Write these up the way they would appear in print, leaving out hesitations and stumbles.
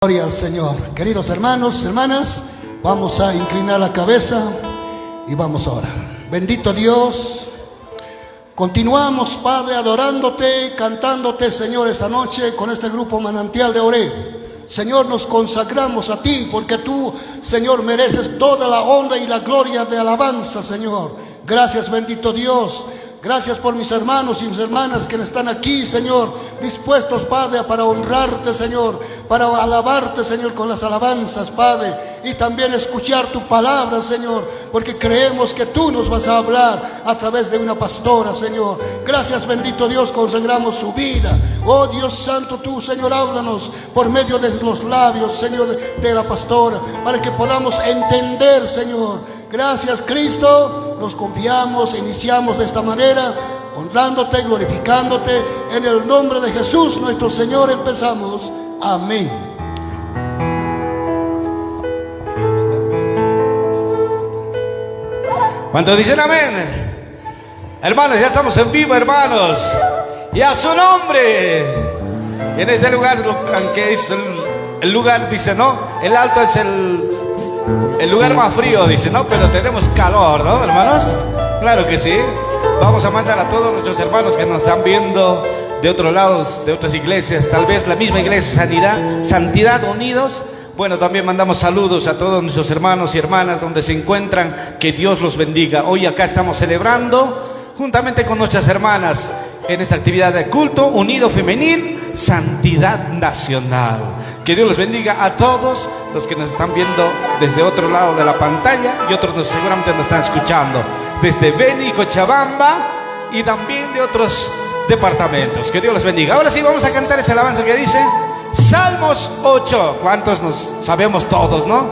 Gloria al Señor. Queridos hermanos, hermanas, vamos a inclinar la cabeza y vamos a orar. Bendito Dios, continuamos, Padre, adorándote, cantándote, Señor, esta noche con este grupo Manantial de Oreb. Señor, nos consagramos a ti porque tú, Señor, mereces toda la honra y la gloria de alabanza, Señor. Gracias, bendito Dios. Gracias por mis hermanos y mis hermanas que están aquí, Señor, dispuestos, Padre, para honrarte, Señor, para alabarte, Señor, con las alabanzas, Padre, y también escuchar tu palabra, Señor, porque creemos que tú nos vas a hablar a través de una pastora, Señor. Gracias, bendito Dios, consagramos su vida. Oh Dios Santo, tú, Señor, háblanos por medio de los labios, Señor, de la pastora, para que podamos entender, Señor. Gracias, Cristo, nos confiamos e iniciamos de esta manera, honrándote, glorificándote, en el nombre de Jesús nuestro Señor empezamos. Amén. ¿Cuántos dicen amén? Hermanos, ya estamos en vivo, hermanos, y a su nombre. En este lugar, aunque es el lugar, dice, ¿no? El alto es el lugar más frío, dice, ¿no? Pero tenemos calor, ¿no, hermanos? Claro que sí. Vamos a mandar a todos nuestros hermanos que nos están viendo de otros lados, de otras iglesias, tal vez la misma iglesia Santidad Unidos. Bueno, también mandamos saludos a todos nuestros hermanos y hermanas donde se encuentran. Que Dios los bendiga. Hoy acá estamos celebrando, juntamente con nuestras hermanas, en esta actividad de culto unido femenil, Santidad Nacional. Que Dios los bendiga a todos los que nos están viendo desde otro lado de la pantalla, y otros seguramente nos están escuchando desde Beni, Cochabamba, y también de otros departamentos. Que Dios los bendiga. Ahora sí vamos a cantar ese alabanza que dice Salmos 8. ¿Cuántos nos sabemos? Todos, ¿no?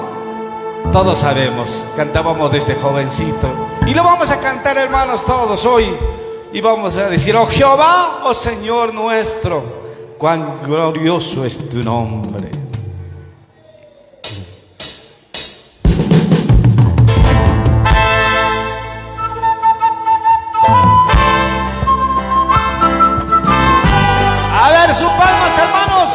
Todos sabemos. Cantábamos desde jovencito y lo vamos a cantar, hermanos, todos hoy. Y vamos a decir: oh Jehová, oh Señor nuestro, cuán glorioso es tu nombre. A ver, sus palmas, hermanos.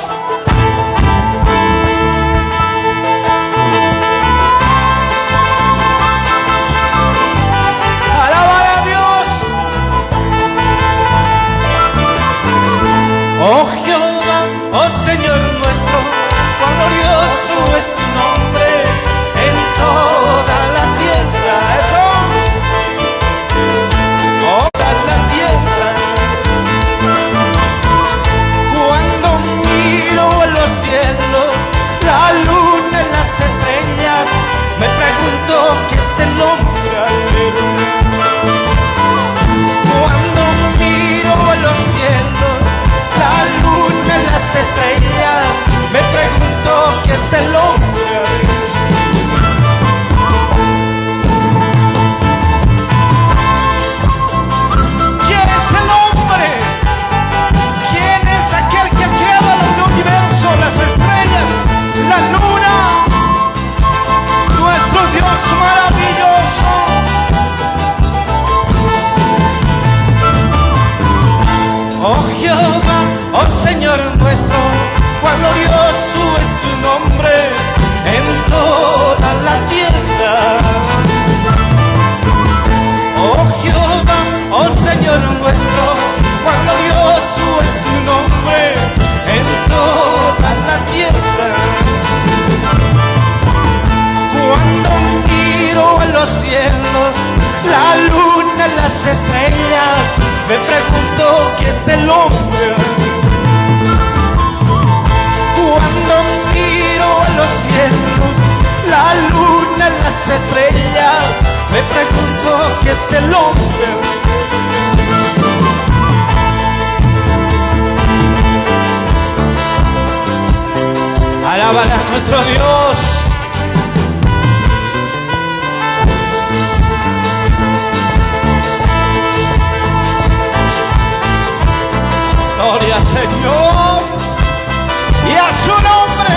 Alabar a Dios. Oh Jehová, oh Señor nuestro, cuán glorioso es tu nombre en toda la tierra. Eso, toda la tierra. Cuando miro en los cielos, la luna y las estrellas, me pregunto qué es el hombre. Cuando miro en los cielos, la luna y las estrellas, me pregunto qué es el hombre. ¿Quién es el hombre? ¿Quién es aquel que ha creado el universo, las estrellas, la luna? Nuestro Dios maravilloso. Oh Jehová, oh Señor nuestro, cuán glorioso es tu nombre en toda la tierra. Oh Jehová, oh Señor nuestro, cuán glorioso es tu nombre en toda la tierra. Cuando miro en los cielos, la luna y las estrellas, me pregunto qué es el hombre. Cuando miro en los cielos, la luna y las estrellas, me pregunto qué es el hombre. Alabar a nuestro Dios. Gloria al Señor y a su nombre.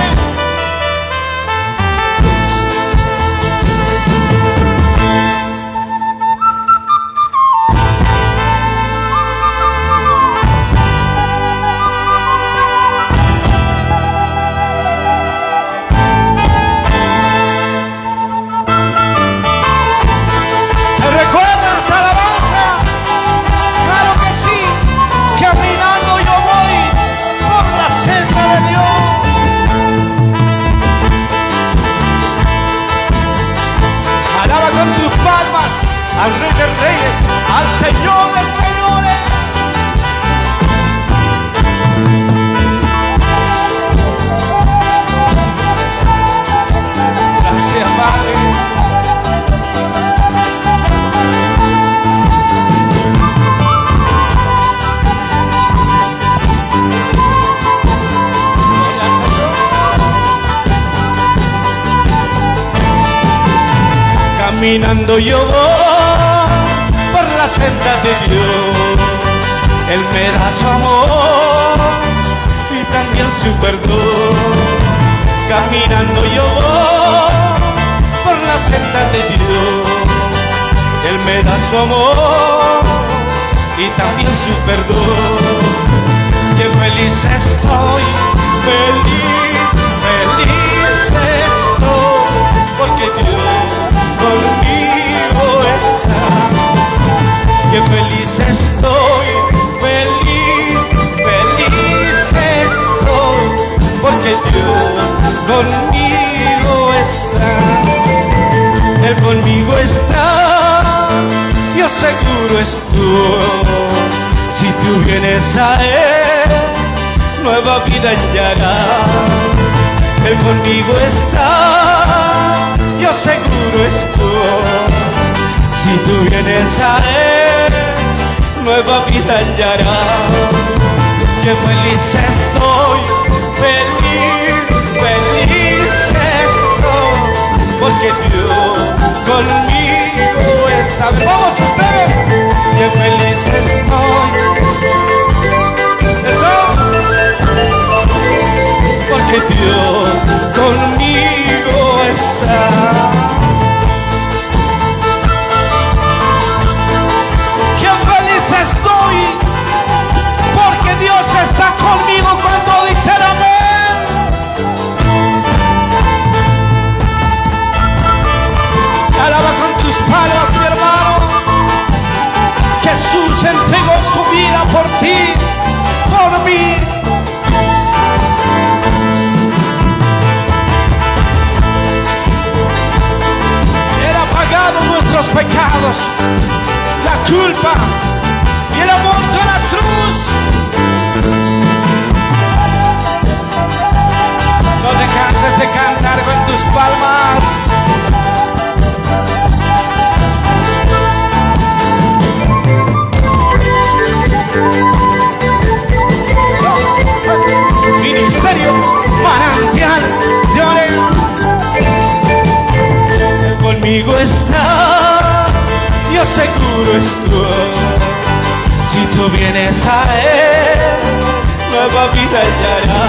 palmas al Rey de Reyes, al Señor de Señores. Gracias, Padre. Caminando yo voy por la senda de Dios. Él me da su amor y también su perdón. Caminando yo voy por la senda de Dios. Él me da su amor y también su perdón. Qué feliz estoy, feliz, feliz estoy, porque Dios conmigo está. Qué feliz estoy, feliz, feliz estoy, porque Dios conmigo está. Él conmigo está, yo seguro estoy. Si tú vienes a Él, nueva vida hallará. Él conmigo está, yo seguro estoy. Si tú vienes a Él, nueva vida hallará. Qué feliz estoy, feliz, feliz estoy, porque Dios conmigo está. Vamos ustedes. Qué feliz estoy. Eso. Porque Dios conmigo está. Qué feliz estoy, porque Dios está conmigo cuando dice amén. Alaba con tus palmas, mi hermano. Jesús entregó su vida por ti, por mí. Nuestros pecados, la culpa y el amor de la cruz. No te canses de cantar con tus palmas. Ministerio Manantial de Oreb. Conmigo está, yo seguro estoy. Si tú vienes a Él, nueva vida hallará.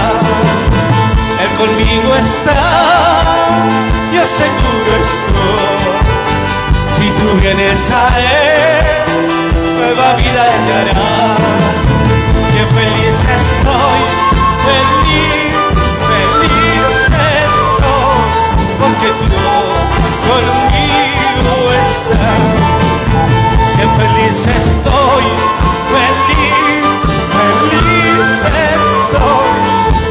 Él conmigo está, yo seguro estoy. Si tú vienes a Él, nueva vida hallará. Qué feliz estoy, feliz, feliz estoy, porque Dios conmigo está. Qué feliz estoy, feliz, feliz estoy,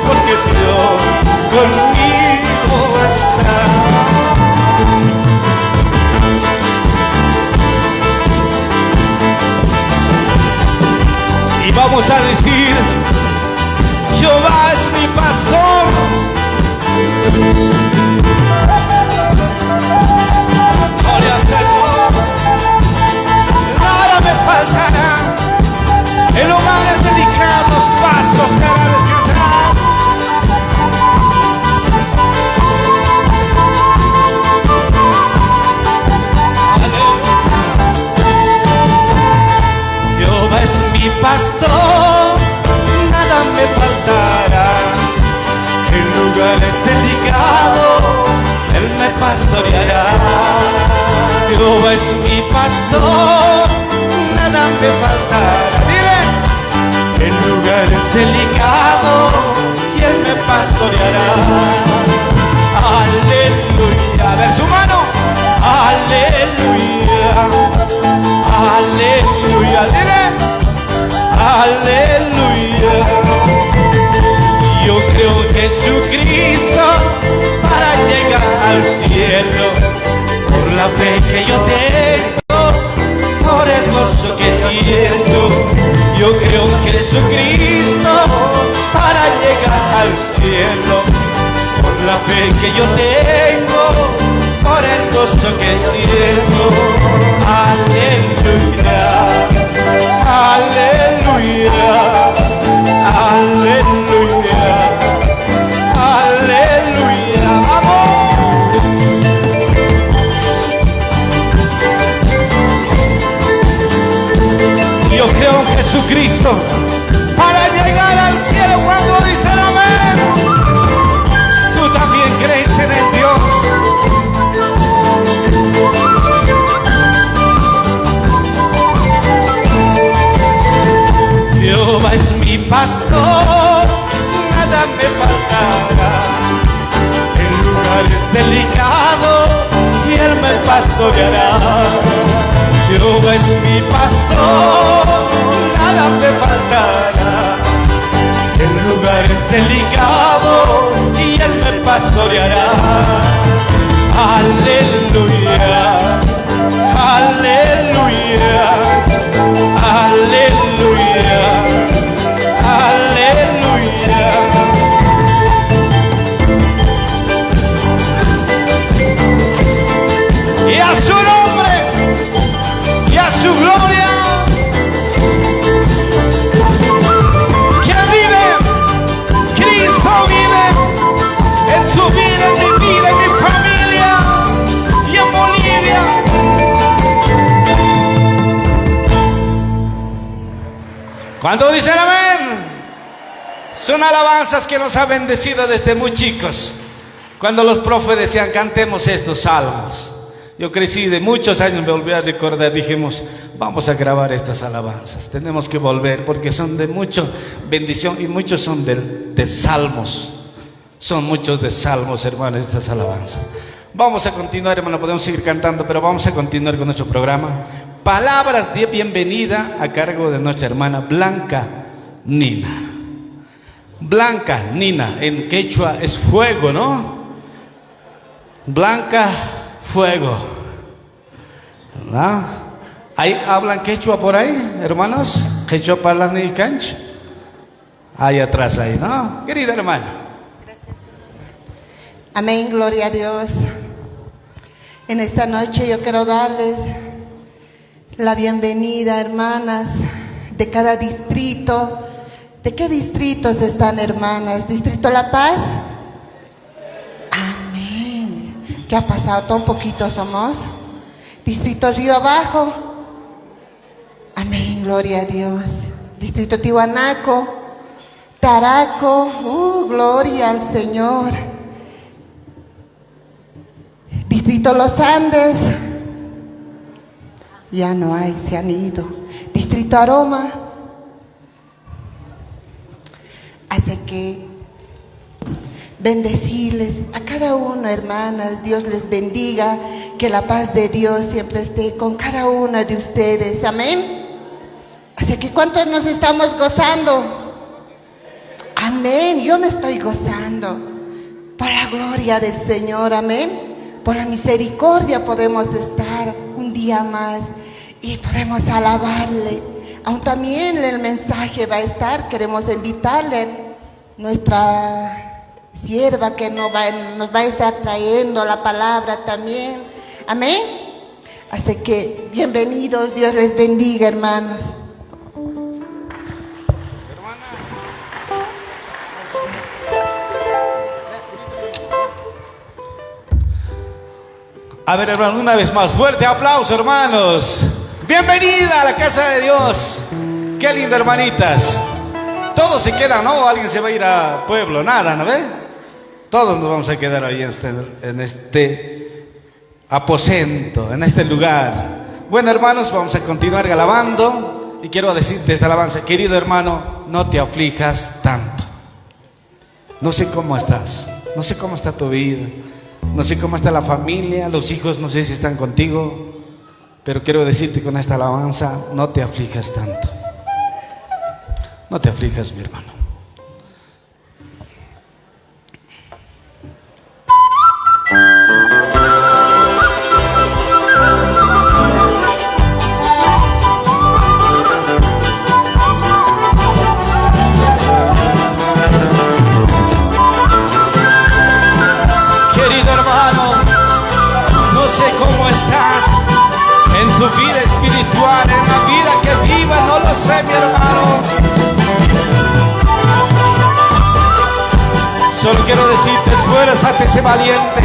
porque Dios conmigo está. Y vamos a decir: Jehová es mi pastor. Gloria al Señor. Nada me faltará. En lugares delicados, pastos me hará descansar. Jehová es mi pastor, nada me faltará. En lugares delicados Él me pastoreará. Jehová es mi pastor, nada me faltará. Dile: en lugares delicados y Él me pastoreará. Aleluya. A ver su mano. Aleluya. Aleluya. Dile: aleluya. Yo creo en Jesucristo para llegar al cielo, por la fe que yo tengo fe que yo tengo, por el gozo que siento. Aleluya, aleluya, aleluya, aleluya. ¡Vamos! Yo creo en Jesucristo para llegar al cielo. Cuando dicen amén, tú también crees en el Dios. Jehová es mi pastor, nada me faltará. En lugares delicados y Él me pastoreará. Jehová es mi pastor, nada me faltará. En lugares delicados y Él me pastoreará. Aleluya, aleluya, aleluya, aleluya. Y a su nombre y a su gloria, que vive, Cristo vive en tu vida, en mi vida, en mi familia y en Bolivia. Cuando dicen amén, son alabanzas que nos ha bendecido desde muy chicos. Cuando los profes decían cantemos estos salmos, yo crecí de muchos años, me volví a recordar, dijimos vamos a grabar estas alabanzas, tenemos que volver porque son de mucha bendición y muchos son de salmos, son muchos de salmos, hermanos, estas alabanzas. Vamos a continuar, hermano, podemos seguir cantando, pero vamos a continuar con nuestro programa. Palabras de bienvenida a cargo de nuestra hermana Blanca Nina. Blanca Nina, en quechua es fuego, ¿no? Blanca, fuego. ¿Ah? ¿Ahí hablan quechua por ahí, hermanos? ¿Quechua hablan en cancha? Ahí atrás, ahí, ¿no? Querida hermana. Amén, gloria a Dios. En esta noche yo quiero darles la bienvenida, hermanas, de cada distrito. ¿De qué distritos están, hermanas? ¿Distrito La Paz? Amén. ¿Qué ha pasado? Todo un poquito somos. Distrito Río Abajo. Amén, gloria a Dios. Distrito Tiwanaku, Taraco, gloria al Señor. Distrito Los Andes, ya no hay, se han ido. Distrito Aroma. Así que bendecirles a cada uno, hermanas. Dios les bendiga, que la paz de Dios siempre esté con cada una de ustedes, amén. Así que ¿cuántos nos estamos gozando? Amén, yo me estoy gozando por la gloria del Señor, amén. Por la misericordia podemos estar un día más y podemos alabarle. Aún también el mensaje va a estar, queremos invitarle nuestra sierva que nos va a estar trayendo la palabra también. Amén. Así que bienvenidos, Dios les bendiga, hermanos. A ver, hermano, una vez más, fuerte aplauso, hermanos. Bienvenida a la casa de Dios. Qué lindo, hermanitas. Todos se quedan, ¿no? Alguien se va a ir a pueblo, nada, ¿no ve? Todos nos vamos a quedar ahí en este aposento, en este lugar. Bueno, hermanos, vamos a continuar alabando. Y quiero decirte esta alabanza, querido hermano, no te aflijas tanto. No sé cómo estás, no sé cómo está tu vida. No sé cómo está la familia, los hijos no sé si están contigo, pero quiero decirte con esta alabanza, no te aflijas tanto. No te aflijas, mi hermano. tu vida espiritual, en la vida que viva, no lo sé, mi hermano. Solo quiero decirte, esfuérzate, sé valiente,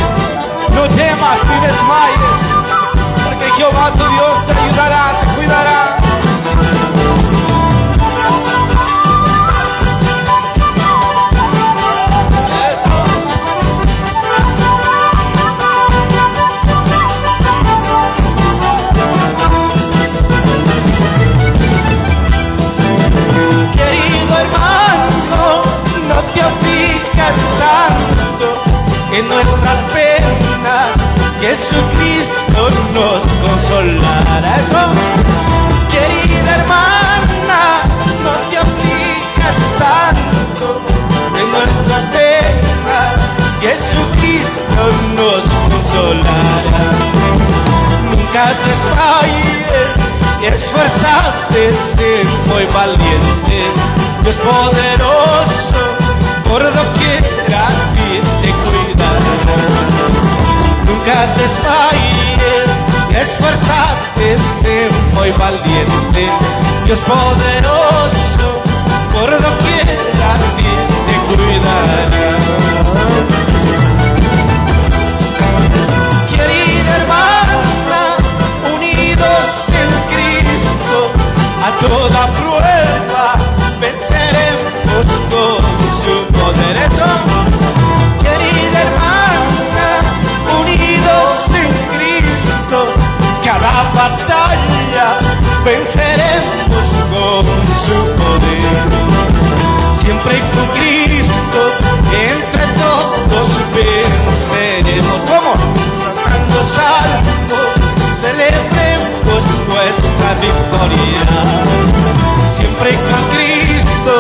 no temas ni desmayes, porque Jehová tu Dios te ayudará, te cuidará. En nuestras penas Jesucristo nos consolará. Eso, querida hermana, no te aflijas tanto. En nuestras penas Jesucristo nos consolará. Nunca te desmayes, esfuérzate, sé muy valiente. Dios poderoso, por doquiera te cuidará. Nunca te desmayes, esfuérzate, sé muy valiente. Dios poderoso, por doquiera te cuidará. Querida hermana, unidos en Cristo, a toda prueba venceremos con su poder. Eso, querida hermana, unidos en Cristo, cada batalla venceremos con su poder. Siempre con Cristo, entre todos venceremos. ¿Cómo? Cantando salmos, celebremos nuestra victoria. Siempre con Cristo,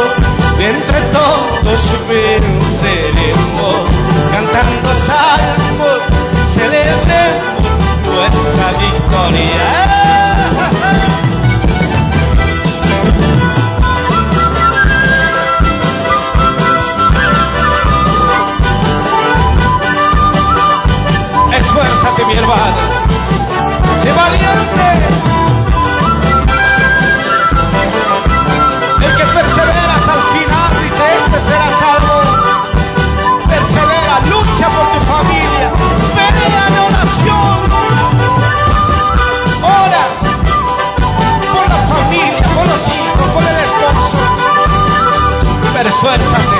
entre todos venceremos. Cantando salmos, celebremos nuestra victoria. Esfuérzate, mi hermano, sé valiente. El que persevera hasta el final, dice, este será salvo. Persevera, lucha por tu familia, pelea en oración, ora por la familia, por los hijos, por el esposo. Pero esfuérzate.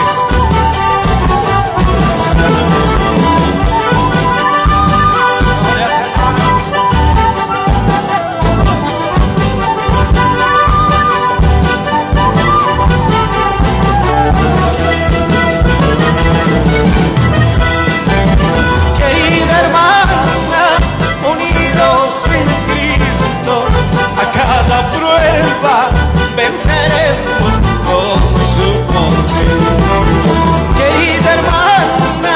Querida hermana, unidos en Cristo, a cada prueba venceremos con su poder. Querida hermana,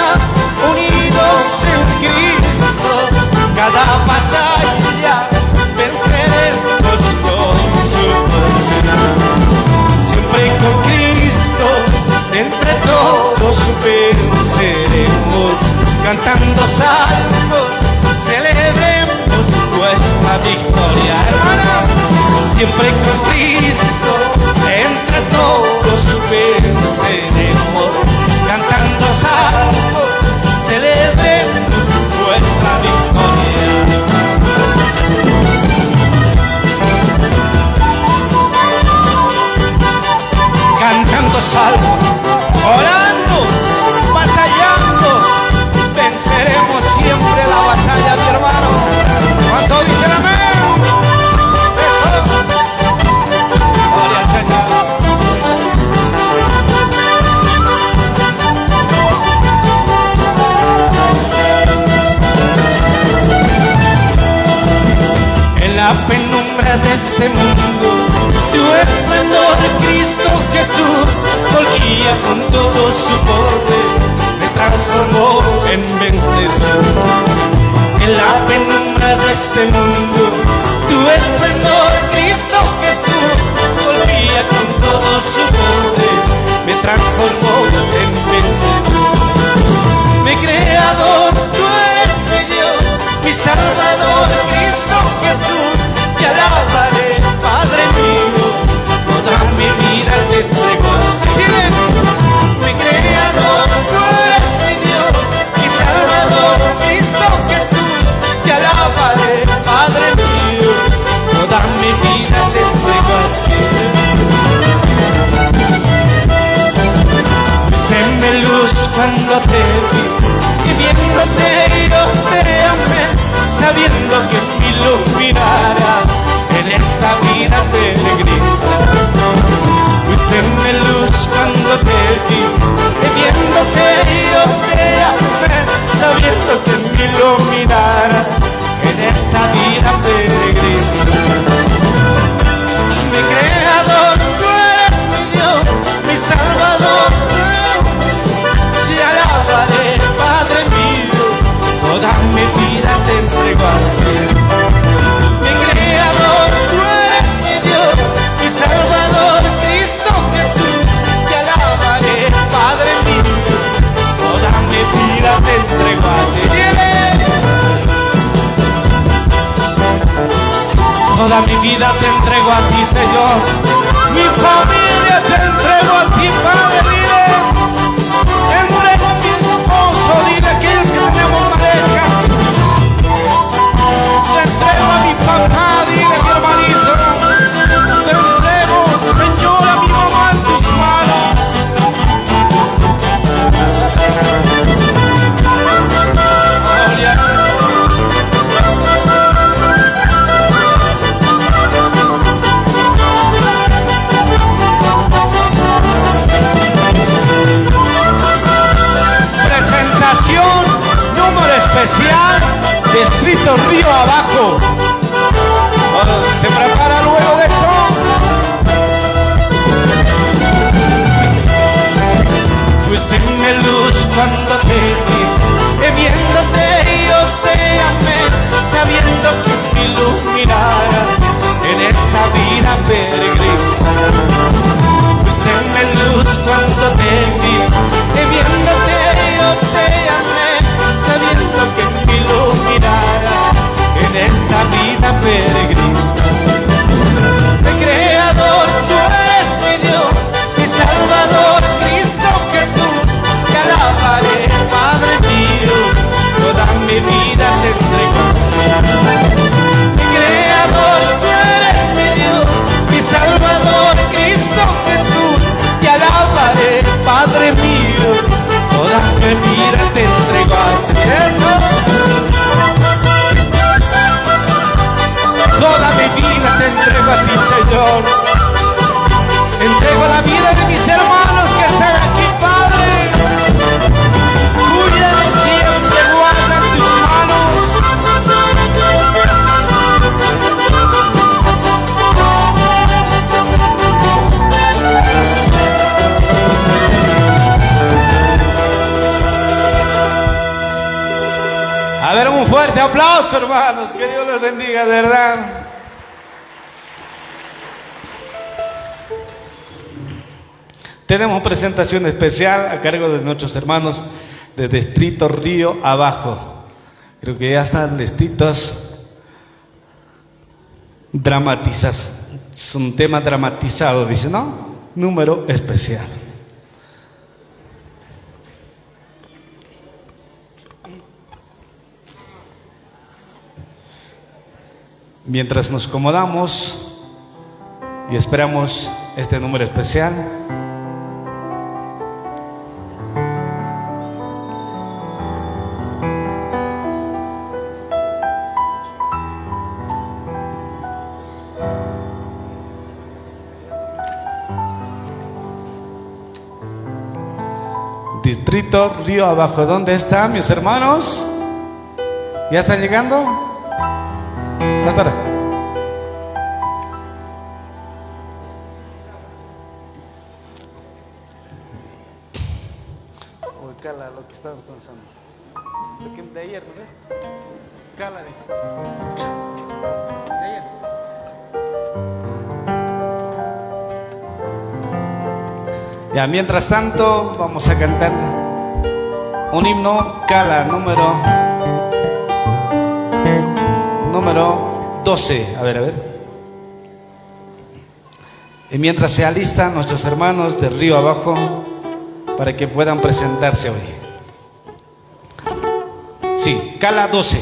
unidos en Cristo, cada batalla venceremos con su poder. Siempre con Cristo, entre todos venceremos. Cantando salmos, celebremos nuestra victoria. Hermana, siempre con Cristo, entre todos venceremos. Cantando salmos, celebremos nuestra victoria. Cantando salmos, orando, batallando, venceremos siempre la batalla, mi hermano. ¿Cuánto dicen amén? Eso. Gloria al Señor. En la penumbra de este mundo, tu esplendor, Cristo Jesús, volvía con todo su poder, me transformó en vencedor. En la penumbra de este mundo, tu esplendor, Cristo Jesús, volvía con todo su poder, me transformó en vencedor. Mi creador, tú eres mi Dios, mi Salvador, Cristo Jesús, cuando te vi, y viéndote yo te amé, sabiendo que me iluminara en esta vida peregrina. Fuiste mi luz cuando te vi, y viéndote yo te amé, sabiendo que me iluminara en esta vida peregrina. Mi creador, tú eres mi Dios, mi Salvador, te alabaré, Padre mío, toda mi vida te entrego a ti. Mi creador, tú eres mi Dios, mi Salvador, Cristo Jesús, te alabaré, Padre mío, toda mi vida te entrego a ti. Toda mi vida te entrego a ti, Señor. Mi familia te entrego a ti, Padre. Dile, te entrego a mi esposo. Dile, aquellos que tenemos pareja. Te entrego a mi papá. Dile, mi hermanito. Te entrego, Señor, a mi mamá en tus manos. Gloria a Jesús. Número especial, Distrito Río Abajo. ¿Se prepara luego de esto? Fuiste mi luz cuando te vi, y viéndote yo te amé, sabiendo que me iluminara en esta vida peregrina. Fuiste mi luz cuando te vi, y viéndote yo te amé, sabiendo que me iluminara en esta vida peregrina. Mi creador, tú eres mi Dios, mi Salvador, Cristo Jesús, te alabaré, Padre mío, toda mi vida te entrego a ti. Mi creador, tú eres mi Dios, mi Salvador, Cristo Jesús, te alabaré, Padre mío, toda mi vida te entrego a ti. Toda mi vida te entrego a ti, Señor. Entrego la vida de mis hermanos que están aquí, Padre. Cuídalos siempre, guarda en tus manos. A ver, un fuerte aplauso, hermanos. Que Dios los bendiga, de verdad. Tenemos presentación especial a cargo de nuestros hermanos de Distrito Río Abajo. Creo que ya están listitos. Dramatizas. Es un tema dramatizado, dice, ¿no? Número especial. Mientras nos acomodamos y esperamos este número especial, Distrito Río Abajo, ¿dónde están mis hermanos? ¿Ya están llegando? Hasta ahora. Cala lo que estaba pensando. Lo que de ayer, ¿no? Cala de ayer. Ya, mientras tanto, vamos a cantar un himno, Cala, número 12, a ver. Y mientras se alistan nuestros hermanos de Río Abajo para que puedan presentarse hoy. Sí, Cala 12.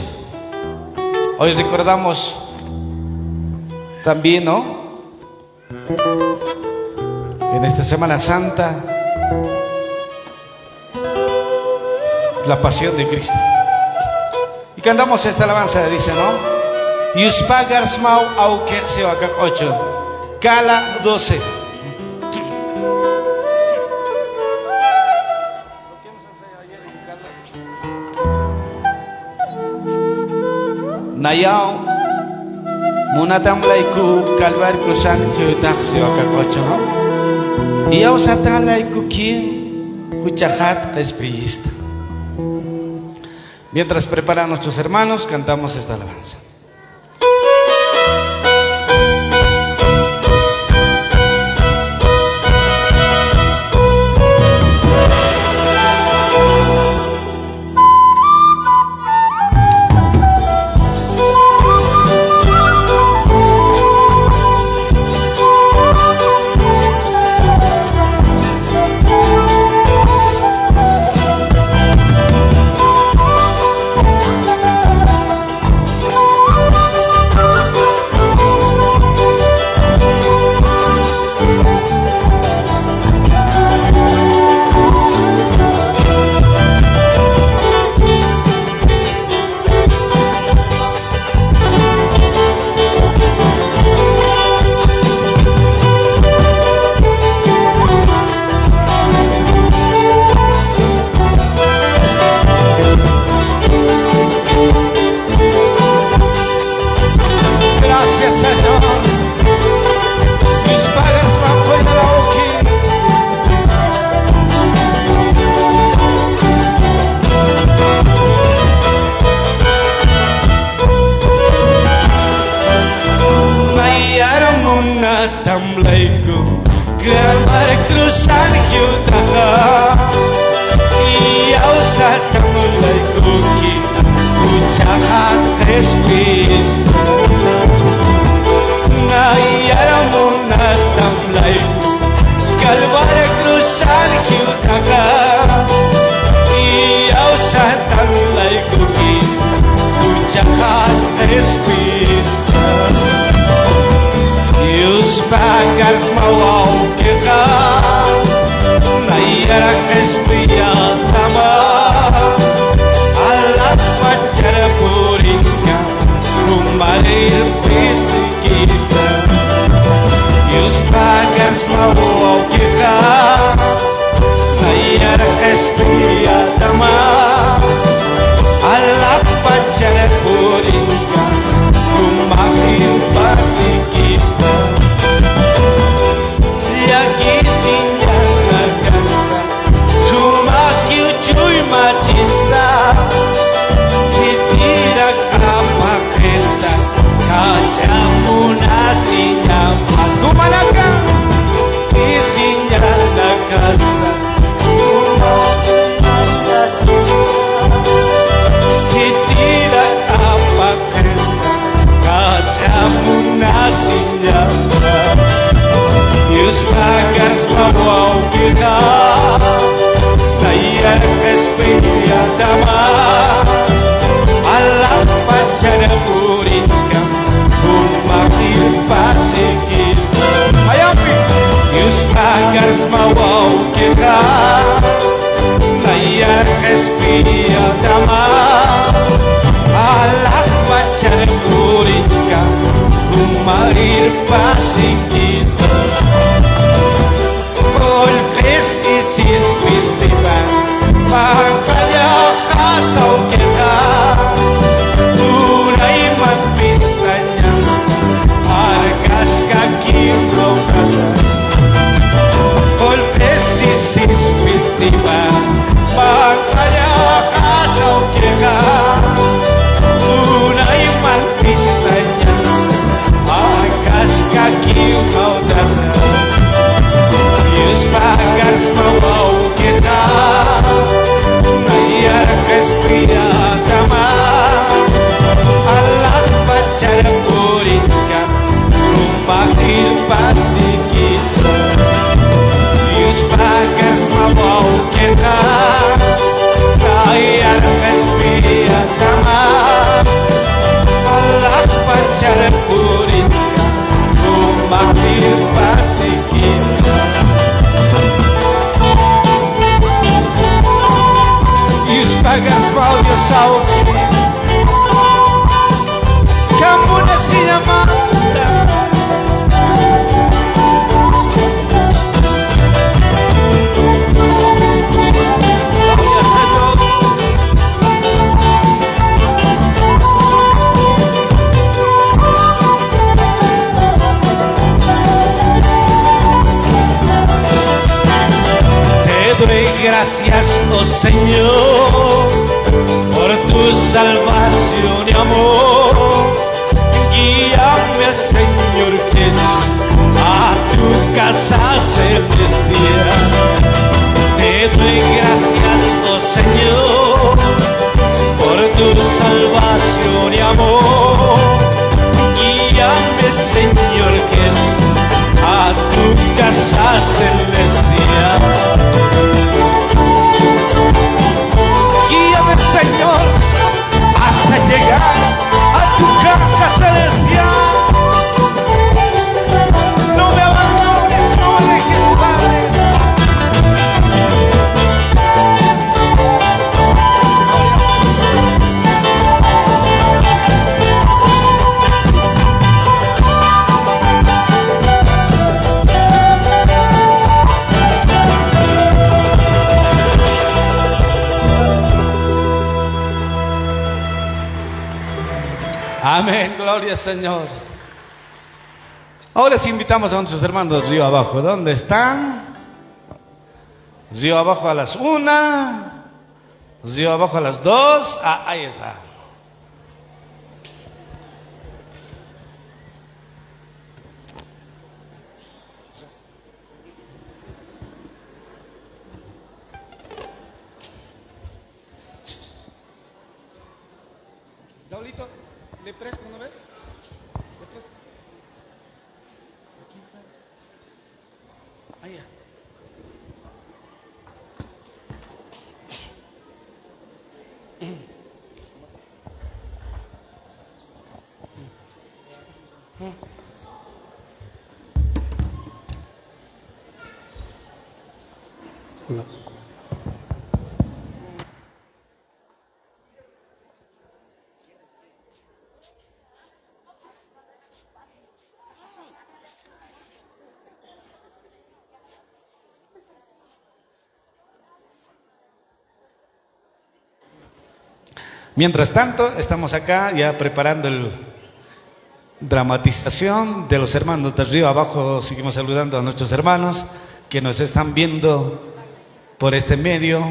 Hoy recordamos también, ¿no? En esta Semana Santa la pasión de Cristo. Y cantamos esta alabanza, dice, ¿no? Yuspagars mau au kexio acá 8. Cala 12. Nayao munatam laiku kalvar krusan hiutaxio acá 8, ¿no? Y yo satan laiku quien huchajat espillista. Mientras preparan nuestros hermanos, cantamos esta alabanza. Pagar, mas mal que doy gracias, oh Señor, por tu salvación y amor. Guíame, Señor Jesús, a tu casa celestial. Te doy gracias, oh Señor, por tu salvación y amor. Guíame, Señor Jesús, a tu casa celestial. Guíame, Señor, hasta llegar a tu casa celestial. No me abandones, no me dejes, Padre. Amén, gloria al Señor. Ahora sí invitamos a nuestros hermanos Río Abajo. ¿Dónde están? Río Abajo a las 1, Río Abajo a las 2. Ahí está. Raulito, ¿le presto, no ves? ¿Le presto? Aquí está. Allá. Mientras tanto, estamos acá ya preparando la dramatización de los hermanos de Río Abajo. Seguimos saludando a nuestros hermanos que nos están viendo por este medio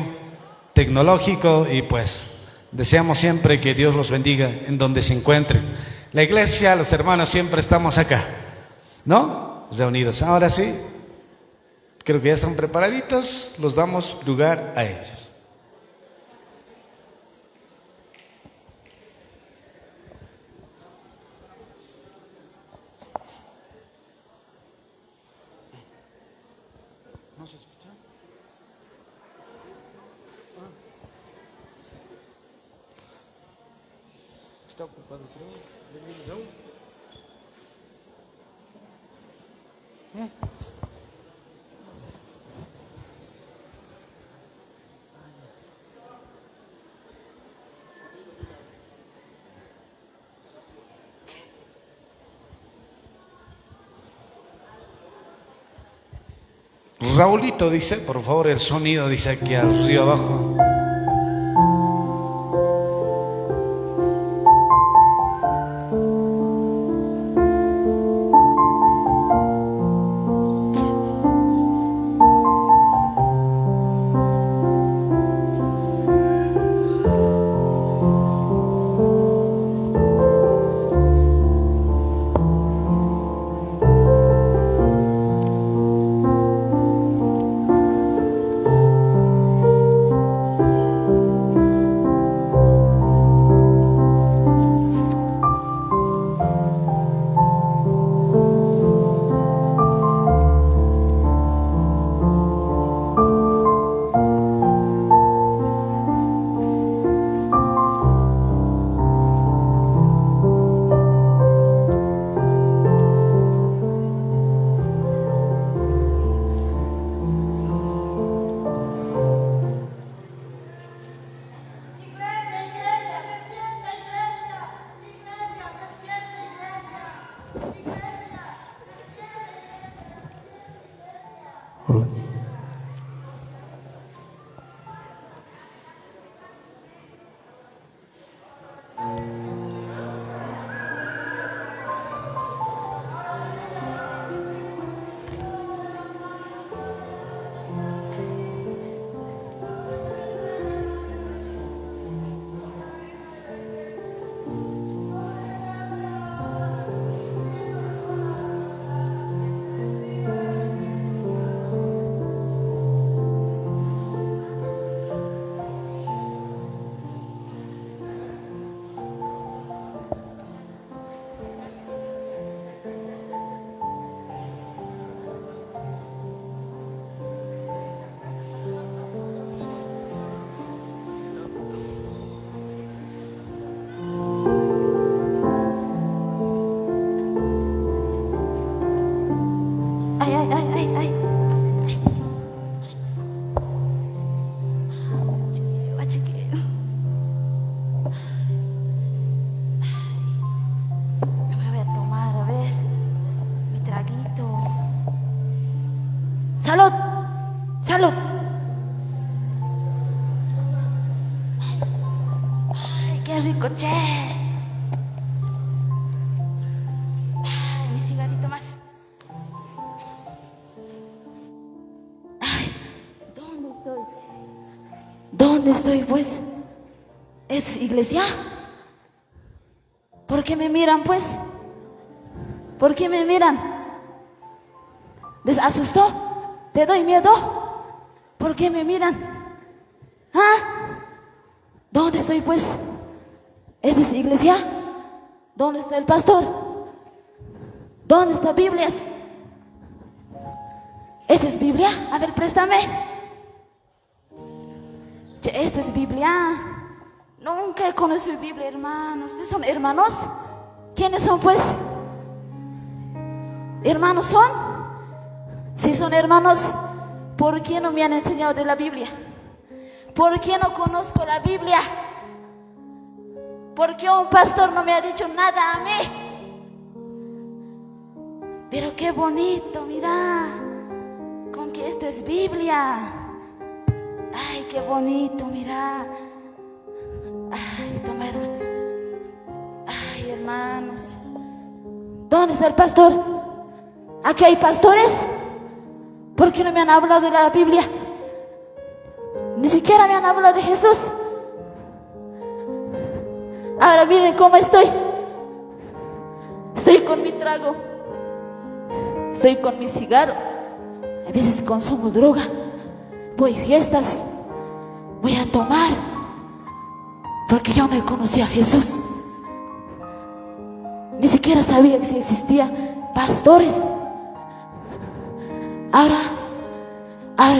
tecnológico y pues deseamos siempre que Dios los bendiga en donde se encuentren. La iglesia, los hermanos siempre estamos acá, ¿no? Reunidos. Ahora sí, creo que ya están preparaditos, los damos lugar a ellos. ¿No se escucha? Está ocupado, creo. Raulito dice, por favor, el sonido dice aquí al Río Abajo. ay, ay. Chiquillo. Me voy a tomar, a ver, mi traguito. ¡Salud! ¡Salud! ¡Ay, qué rico, che! ¡Ay, mi cigarrito más! ¡Ay! ¿Dónde estoy? ¿Dónde estoy, pues? ¿Es iglesia? ¿Por qué me miran, pues? ¿Por qué me miran? ¿Les asustó? ¿Te doy miedo? ¿Por qué me miran? ¿Ah? ¿Dónde estoy, pues? ¿Es iglesia? ¿Dónde está el pastor? ¿Dónde está Biblias? ¿Esta es Biblia? A ver, préstame. Esto es Biblia. Nunca he conocido Biblia, hermanos. ¿Ustedes son hermanos? ¿Quiénes son, pues? ¿Hermanos son? Si son hermanos, ¿por qué no me han enseñado de la Biblia? ¿Por qué no conozco la Biblia? ¿Por qué un pastor no me ha dicho nada a mí? Pero qué bonito, mira. Con que esto es Biblia. Ay, qué bonito, mira. Ay, toma, hermano. Ay, hermanos. ¿Dónde está el pastor? ¿Aquí hay pastores? ¿Por qué no me han hablado de la Biblia? Ni siquiera me han hablado de Jesús. Ahora miren cómo estoy. Estoy con mi trago. Estoy con mi cigarro. A veces consumo droga. Voy a fiestas. Voy a tomar. Porque yo no conocí a Jesús. Ni siquiera sabía que existían pastores. Ahora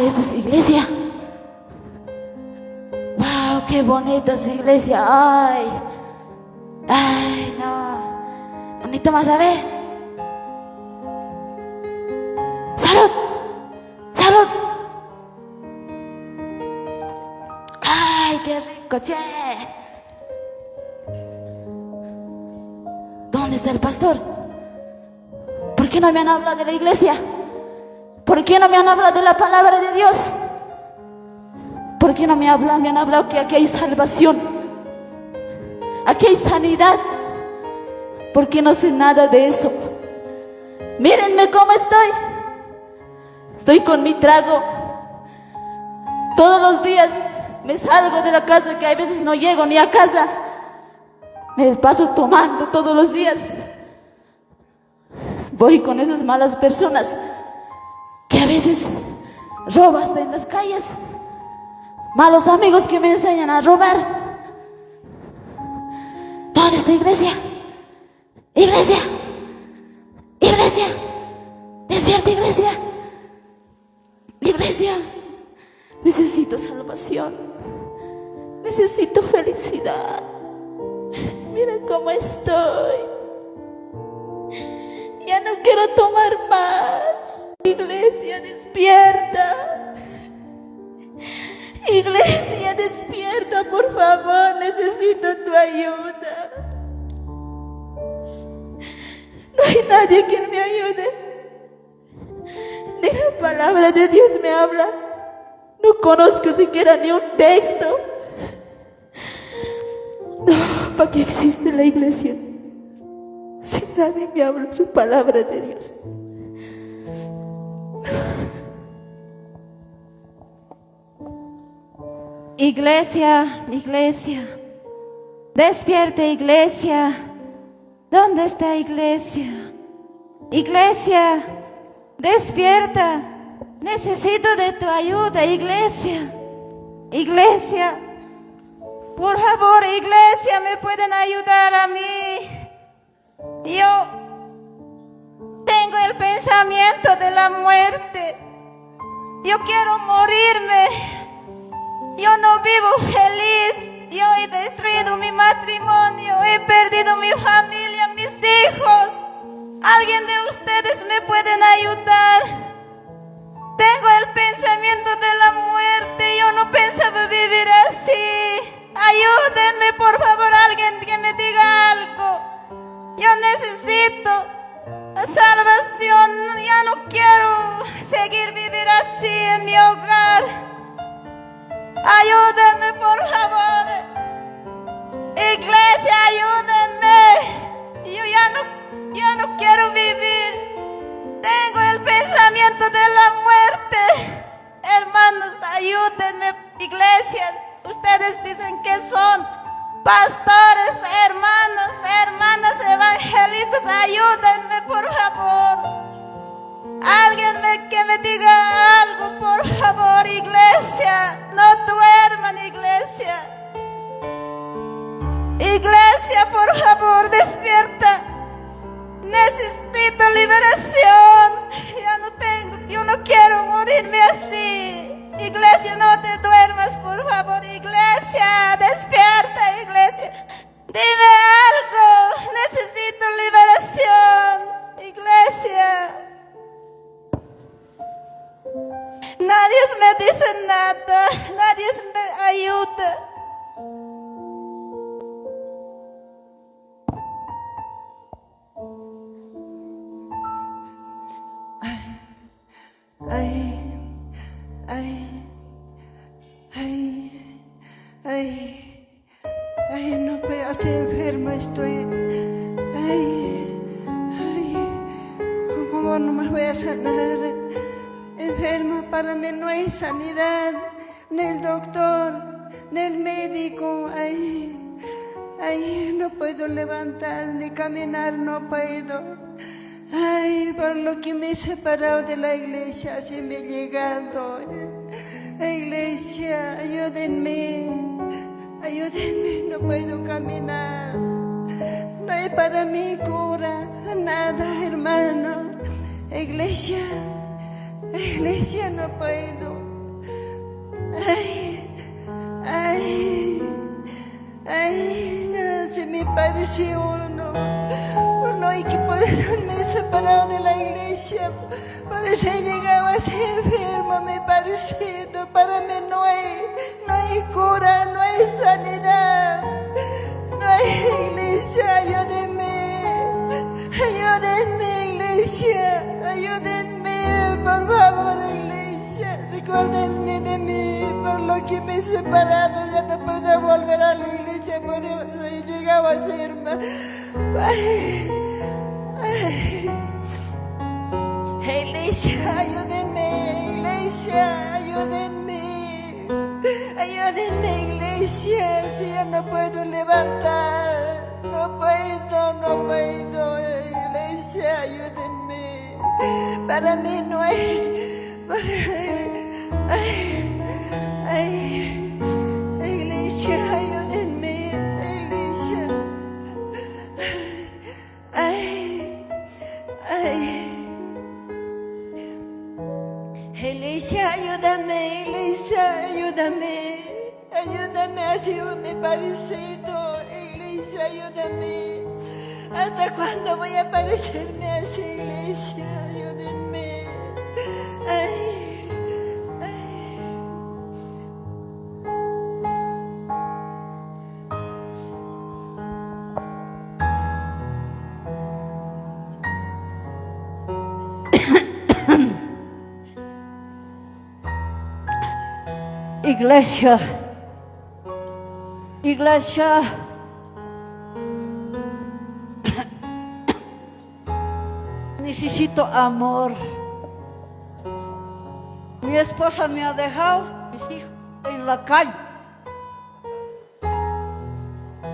esta es iglesia. Wow, qué bonita es iglesia. Ay, no. Bonito más a ver. Salud, salud. Ay, qué rico, che. ¿Dónde está el pastor? ¿Por qué no me han hablado de la iglesia? ¿Por qué no me han hablado de la palabra de Dios? ¿Por qué no me han hablado que aquí hay salvación? Aquí hay sanidad. ¿Por qué no sé nada de eso? Mírenme cómo estoy. Estoy con mi trago. Todos los días me salgo de la casa, que a veces no llego ni a casa. Me paso tomando todos los días. Voy con esas malas personas que a veces roban hasta en las calles. Malos amigos que me enseñan a robar. ¿Dónde está iglesia? Iglesia, iglesia, despierta, iglesia. Iglesia, necesito salvación. Necesito felicidad. Miren cómo estoy. Ya no quiero tomar más. Iglesia, despierta. Iglesia, despierta, por favor. Necesito tu ayuda. No hay nadie que me ayude. Ni la palabra de Dios me habla. No conozco siquiera ni un texto. No, ¿para qué existe la iglesia si nadie me habla su palabra de Dios? Iglesia, iglesia, despierta, iglesia. ¿Dónde está iglesia? Iglesia, despierta. Necesito de tu ayuda, iglesia. Iglesia, por favor, iglesia, ¿me pueden ayudar a mí? Yo tengo el pensamiento de la muerte. Yo quiero morirme. Yo no vivo feliz. Yo he destruido mi matrimonio. He perdido mi familia, mis hijos. ¿Alguien de ustedes me pueden ayudar? tengo el pensamiento de la muerte. Yo no pensaba vivir así. Ayúdenme, por favor, alguien que me diga algo. Yo necesito salvación. Ya no quiero seguir vivir así en mi hogar. Ayúdenme, por favor. Iglesia, ayúdenme. Yo ya no quiero vivir. Tengo el pensamiento de la muerte. Hermanos, ayúdenme. Iglesias, ustedes dicen que son pastores, hermanos, hermanas, evangelistas. Ayúdenme, por favor. Alguien que me diga algo, por favor, iglesia. No duerman, iglesia. Iglesia, por favor, despierta. Necesito liberación. Yo no quiero morirme así. Iglesia, no te duermas, por favor, iglesia. Despierta, iglesia. Dime algo. Necesito liberación, iglesia. Nadie me dice nada. Nadie me ayuda. Ay, no puedo, estoy enferma, ¿cómo no me voy a sanar? Enferma, para mí no hay sanidad, ni el doctor, ni el médico. No puedo levantar ni caminar, no puedo. Por lo que me he separado de la iglesia, así me he llegado. Iglesia, ayúdenme, no puedo caminar. No hay para mí cura, nada, hermano. Iglesia, no puedo. Se me pareció uno hay que ponerme separado de la iglesia. Por eso he llegado así enfermo, me parecido. Para mí no hay cura, no hay sanidad. No hay iglesia, ayúdenme, iglesia, ayúdenme, por favor, iglesia. Recuérdenme de mí, por lo que me he separado, ya no puedo volver a la iglesia, por eso he llegado a ser más. Iglesia, ayúdenme, iglesia, si yo no puedo levantar, no puedo, iglesia, ayúdenme. Para mí no hay, iglesia, ayúdenme, iglesia. Iglesia, ayúdame, así me parecido. Iglesia, ayúdame. ¿Hasta cuándo voy a parecerme así, iglesia? Ayúdenme. Iglesia, necesito amor. Mi esposa me ha dejado, mis hijos en la calle.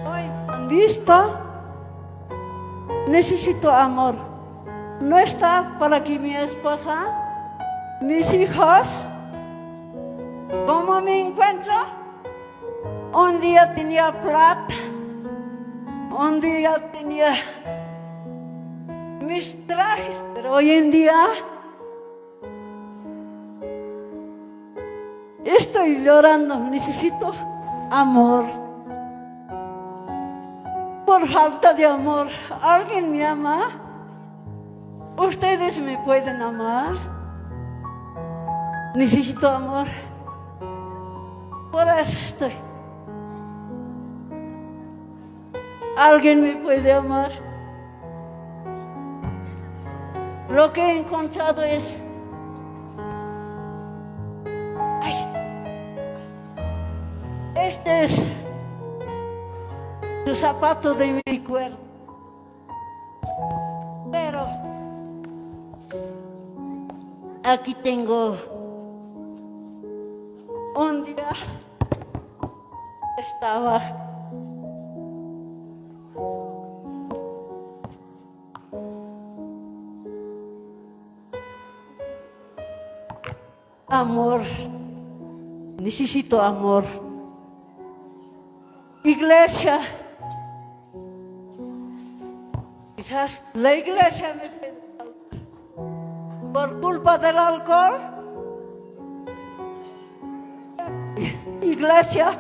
Hoy han visto, necesito amor. No está para que mi esposa, mis hijos, ¿cómo me encuentro? Un día tenía plata, un día tenía mis trajes, pero hoy en día estoy llorando, necesito amor. Por falta de amor, ¿alguien me ama? ¿Ustedes me pueden amar? Necesito amor. Por eso estoy. Alguien me puede amar. Lo que he encontrado es... Ay, este es su zapato de mi cuerpo. Pero aquí tengo un día estaba amor, necesito amor. Iglesia, quizás la iglesia me puede salvar. Por culpa del alcohol. Iglesia,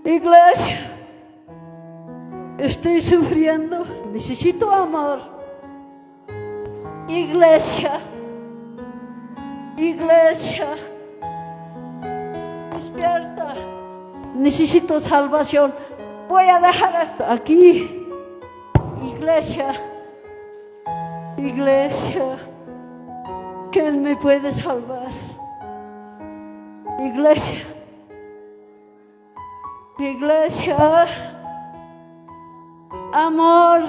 iglesia, estoy sufriendo, necesito amor. Iglesia, iglesia, despierta, necesito salvación. Voy a dejar esto aquí. Iglesia, iglesia, ¿quién me puede salvar? Iglesia, iglesia, amor,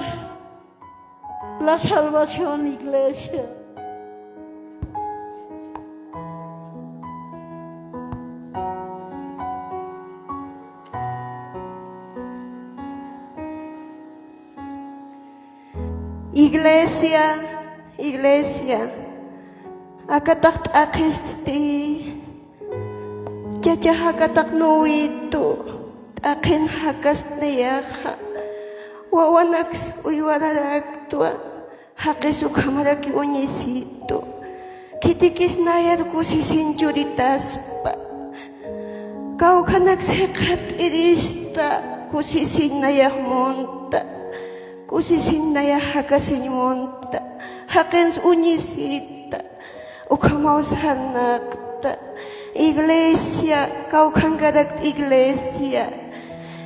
la salvación, iglesia. Iglesia, iglesia, akatak akisti. Jaja hakatak nuito, akin hakas nayaha, wawanaks uywaradaktua, hakisuk hamaraki unyisito, kitikis nayar kusisin juritaspa, kau kanak sekat irista, kusisin nayah monta, kusisin nayah hakasin monta, hakens unyisita, ukamaus hanakta. Iglesia, kau kangarak iglesia.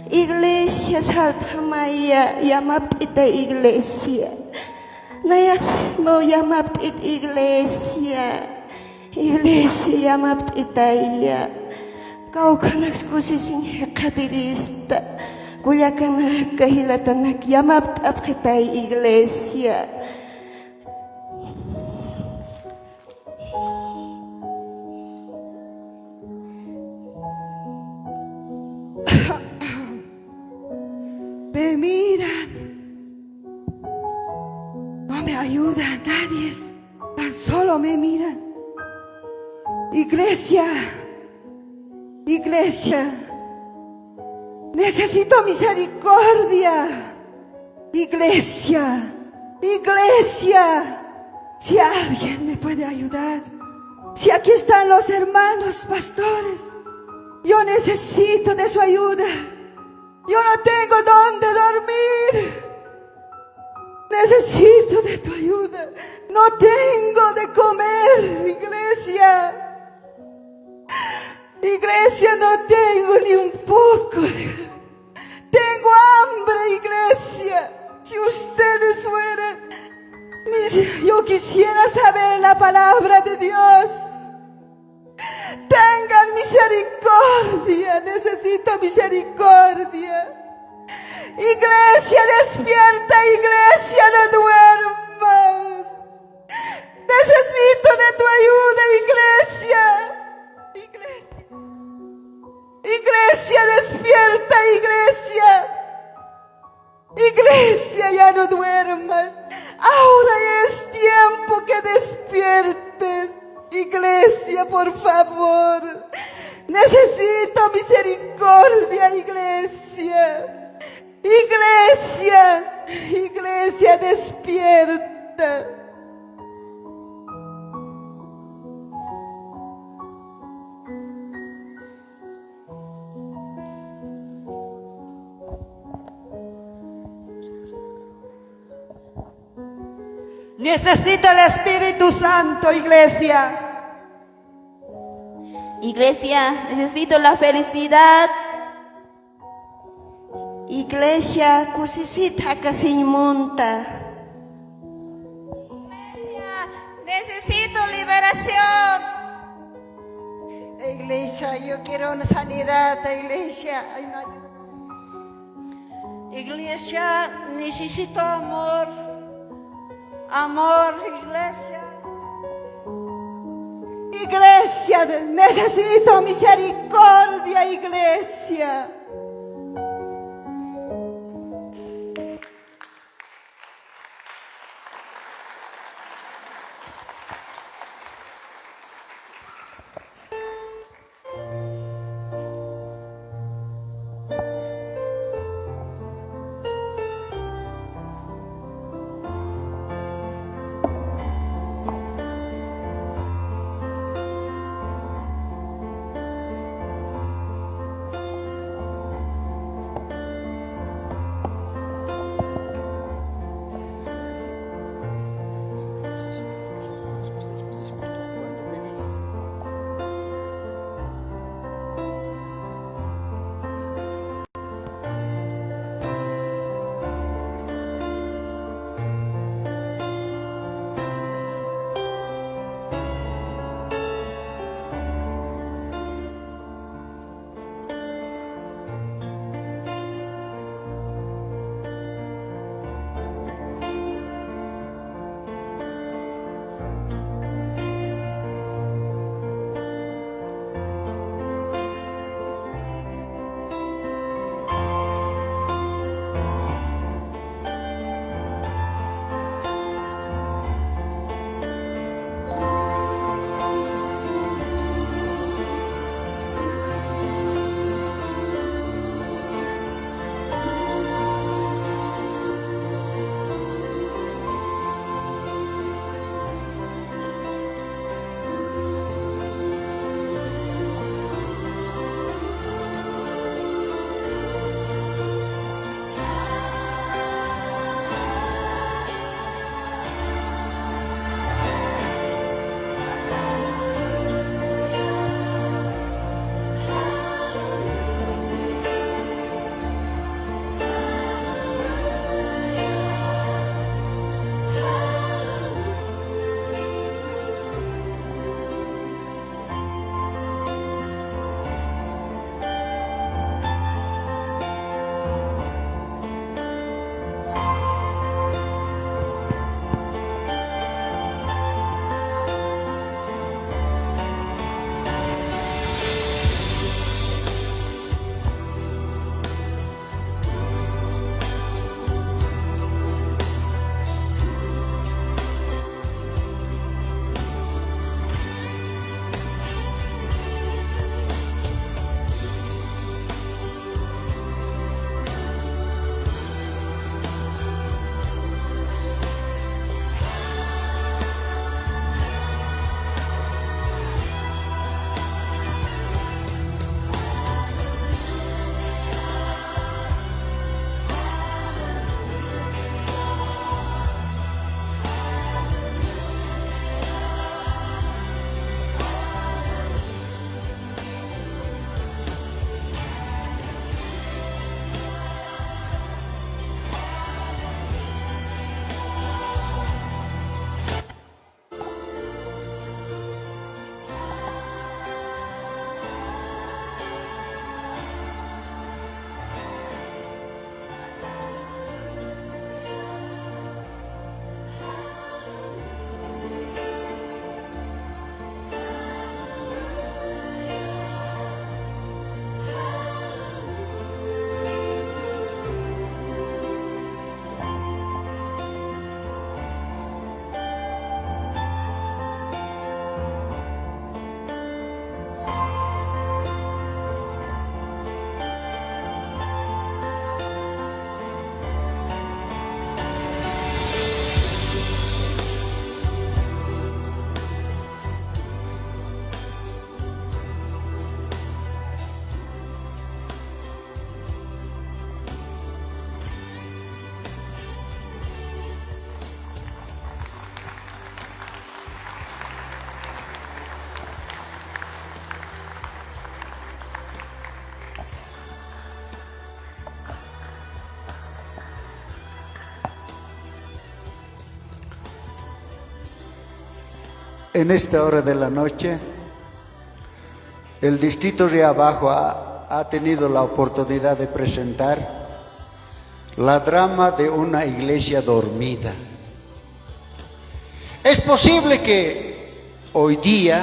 Iglesia saltamaya, yamap ita iglesia. Nayas mo yamap it iglesia. Iglesia yamap itaya. Kau kanak kusising hekadirista. Kuyakanak kahilatanak yamap apkitay iglesia. Me miran, no me ayuda nadie, tan solo me miran. Iglesia, iglesia, necesito misericordia. Iglesia, iglesia, si alguien me puede ayudar, si aquí están los hermanos pastores, yo necesito de su ayuda. Yo no tengo dónde dormir. Necesito de tu ayuda. No tengo de comer, iglesia. Iglesia, no tengo ni un poco. Tengo hambre, iglesia. Si ustedes fueran, yo quisiera saber la palabra de Dios. Tengan misericordia, necesito misericordia. Iglesia, despierta, iglesia, no duermas. Necesito de tu ayuda, iglesia. Iglesia, iglesia, despierta, iglesia. Iglesia, ya no duermas. Ahora es tiempo que despiertes. Iglesia, por favor, necesito misericordia, iglesia. Iglesia, iglesia, despierta. Necesito el Espíritu Santo, iglesia. Iglesia, necesito la felicidad. Iglesia, kusisita kasimunta. Necesito liberación. Iglesia, yo quiero una sanidad, iglesia. Ay, no. Iglesia, necesito amor. Amor, iglesia. Iglesia, necesito misericordia, iglesia. En esta hora de la noche, el distrito de abajo ha tenido la oportunidad de presentar la drama de una iglesia dormida. Es posible que hoy día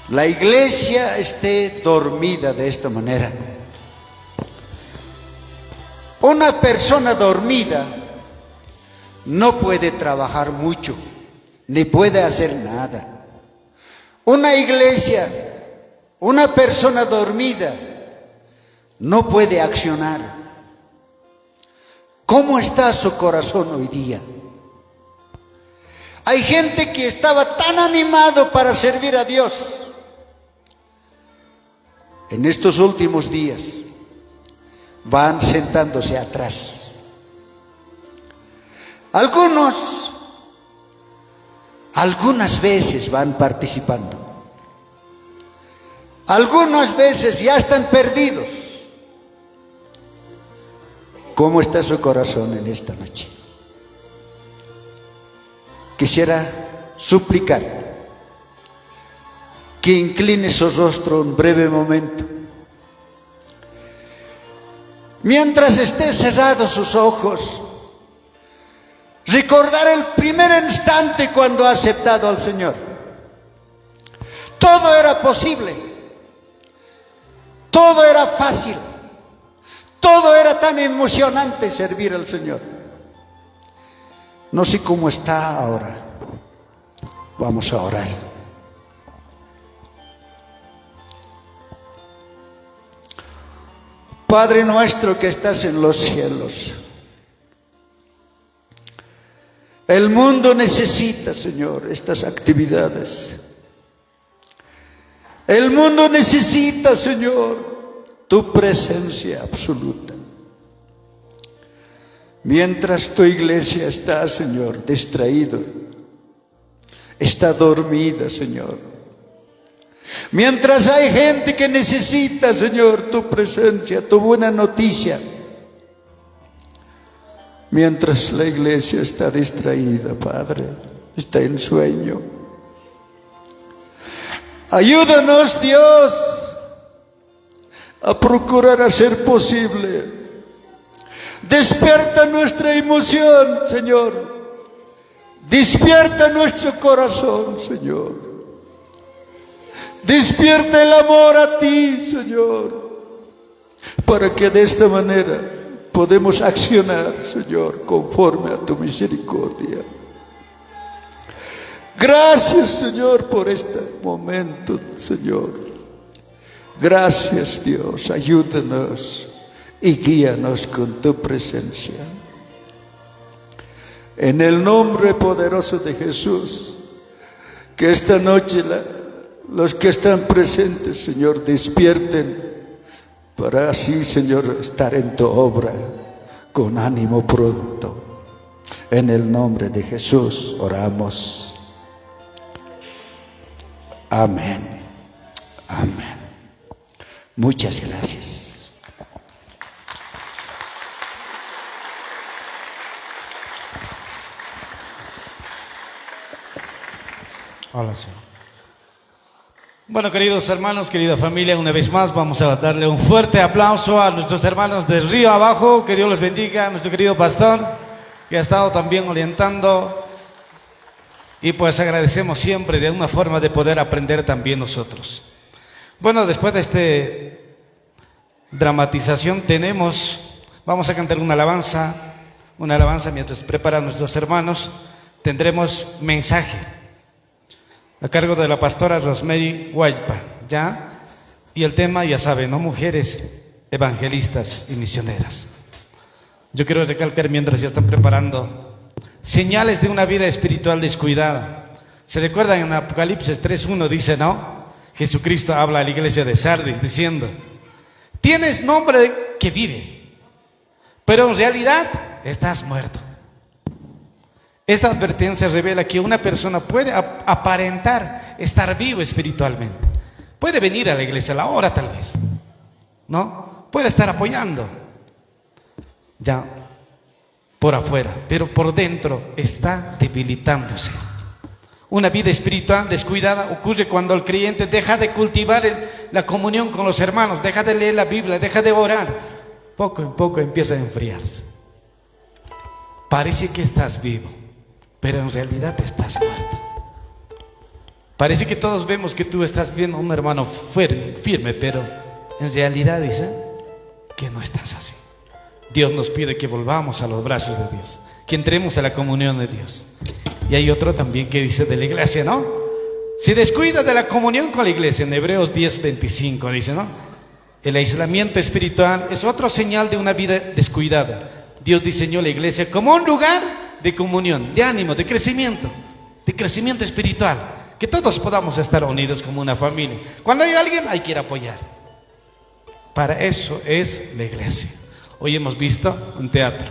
la iglesia esté dormida de esta manera. Una persona dormida no puede trabajar mucho, ni puede hacer nada. Una iglesia, una persona dormida, no puede accionar. ¿Cómo está su corazón hoy día? Hay gente que estaba tan animado para servir a Dios. En estos últimos días van sentándose atrás. Algunas veces van participando. Algunas veces ya están perdidos. ¿Cómo está su corazón en esta noche? Quisiera suplicar que incline su rostro un breve momento. Mientras esté cerrados sus ojos, recordar el primer instante cuando ha aceptado al Señor. Todo era posible, todo era fácil, todo era tan emocionante servir al Señor. No sé cómo está ahora. Vamos a orar. Padre nuestro que estás en los cielos, el mundo necesita, Señor, estas actividades. El mundo necesita, Señor, tu presencia absoluta. Mientras tu iglesia está, Señor, distraído, está dormida, Señor. Mientras hay gente que necesita, Señor, tu presencia, tu buena noticia. Mientras la iglesia está distraída, Padre, está en sueño. Ayúdanos, Dios, a procurar hacer posible. Despierta nuestra emoción, Señor. Despierta nuestro corazón, Señor. Despierta el amor a ti, Señor, para que de esta manera podemos accionar, Señor, conforme a tu misericordia. Gracias, Señor, por este momento, Señor. Gracias, Dios. Ayúdanos y guíanos con tu presencia. En el nombre poderoso de Jesús, que esta noche los que están presentes, Señor, despierten para así, Señor, estar en tu obra con ánimo pronto. En el nombre de Jesús oramos. Amén. Amén. Muchas gracias. Hola, Señor. Bueno, queridos hermanos, querida familia, una vez más vamos a darle un fuerte aplauso a nuestros hermanos de Río Abajo. Que Dios les bendiga, a nuestro querido pastor, que ha estado también orientando. Y pues agradecemos siempre de una forma de poder aprender también nosotros. Bueno, después de esta dramatización vamos a cantar una alabanza mientras preparan nuestros hermanos. Tendremos mensaje a cargo de la pastora Rosemary Guaypa, ¿ya? Y el tema, ya saben, ¿no? Mujeres evangelistas y misioneras. Yo quiero recalcar, mientras ya están preparando, señales de una vida espiritual descuidada. ¿Se recuerdan en Apocalipsis 3:1? Dice, ¿no? Jesucristo habla a la iglesia de Sardis diciendo: tienes nombre de que vive, pero en realidad estás muerto. Esta advertencia revela que una persona puede aparentar estar vivo espiritualmente. Puede venir a la iglesia a la hora tal vez, ¿no? Puede estar apoyando ya por afuera, pero por dentro está debilitándose. Una vida espiritual descuidada ocurre cuando el creyente deja de cultivar la comunión con los hermanos, deja de leer la Biblia, deja de orar. Poco en poco empieza a enfriarse. Parece que estás vivo, pero en realidad estás muerto. Parece que todos vemos que tú estás viendo a un hermano firme, pero en realidad dice que no estás así. Dios nos pide que volvamos a los brazos de Dios, que entremos a la comunión de Dios. Y hay otro también que dice de la iglesia, ¿no? Se descuida de la comunión con la iglesia. En Hebreos 10:25 dice, ¿no? El aislamiento espiritual es otra señal de una vida descuidada. Dios diseñó la iglesia como un lugar de comunión, de ánimo, de crecimiento espiritual. Que todos podamos estar unidos como una familia. Cuando hay alguien, hay que ir a apoyar. Para eso es la iglesia. Hoy hemos visto un teatro.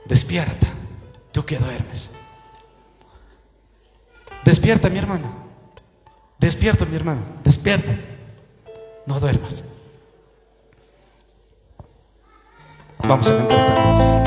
Despierta, tú que duermes. Despierta, mi hermano. Despierta, mi hermano. Despierta. No duermas. Vamos a cantar esta canción.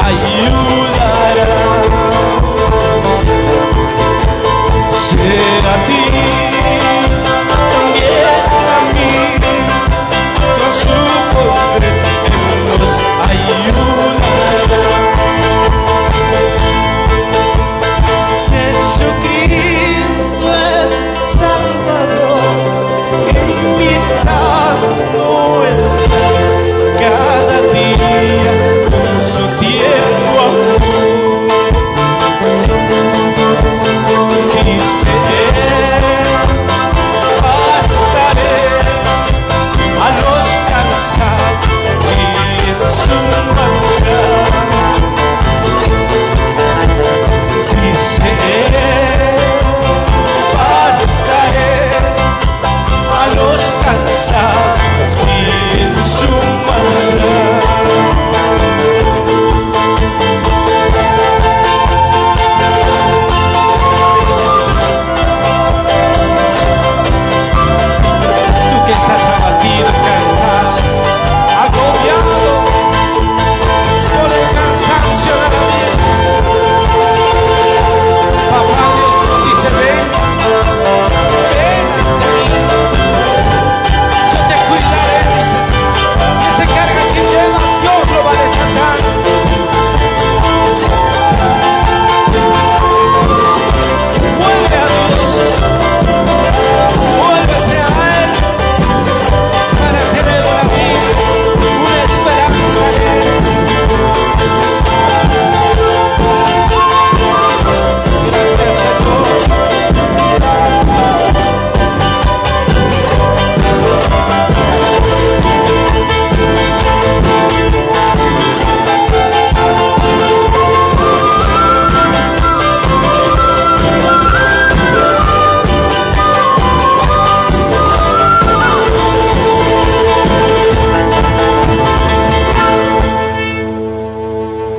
Ayudará.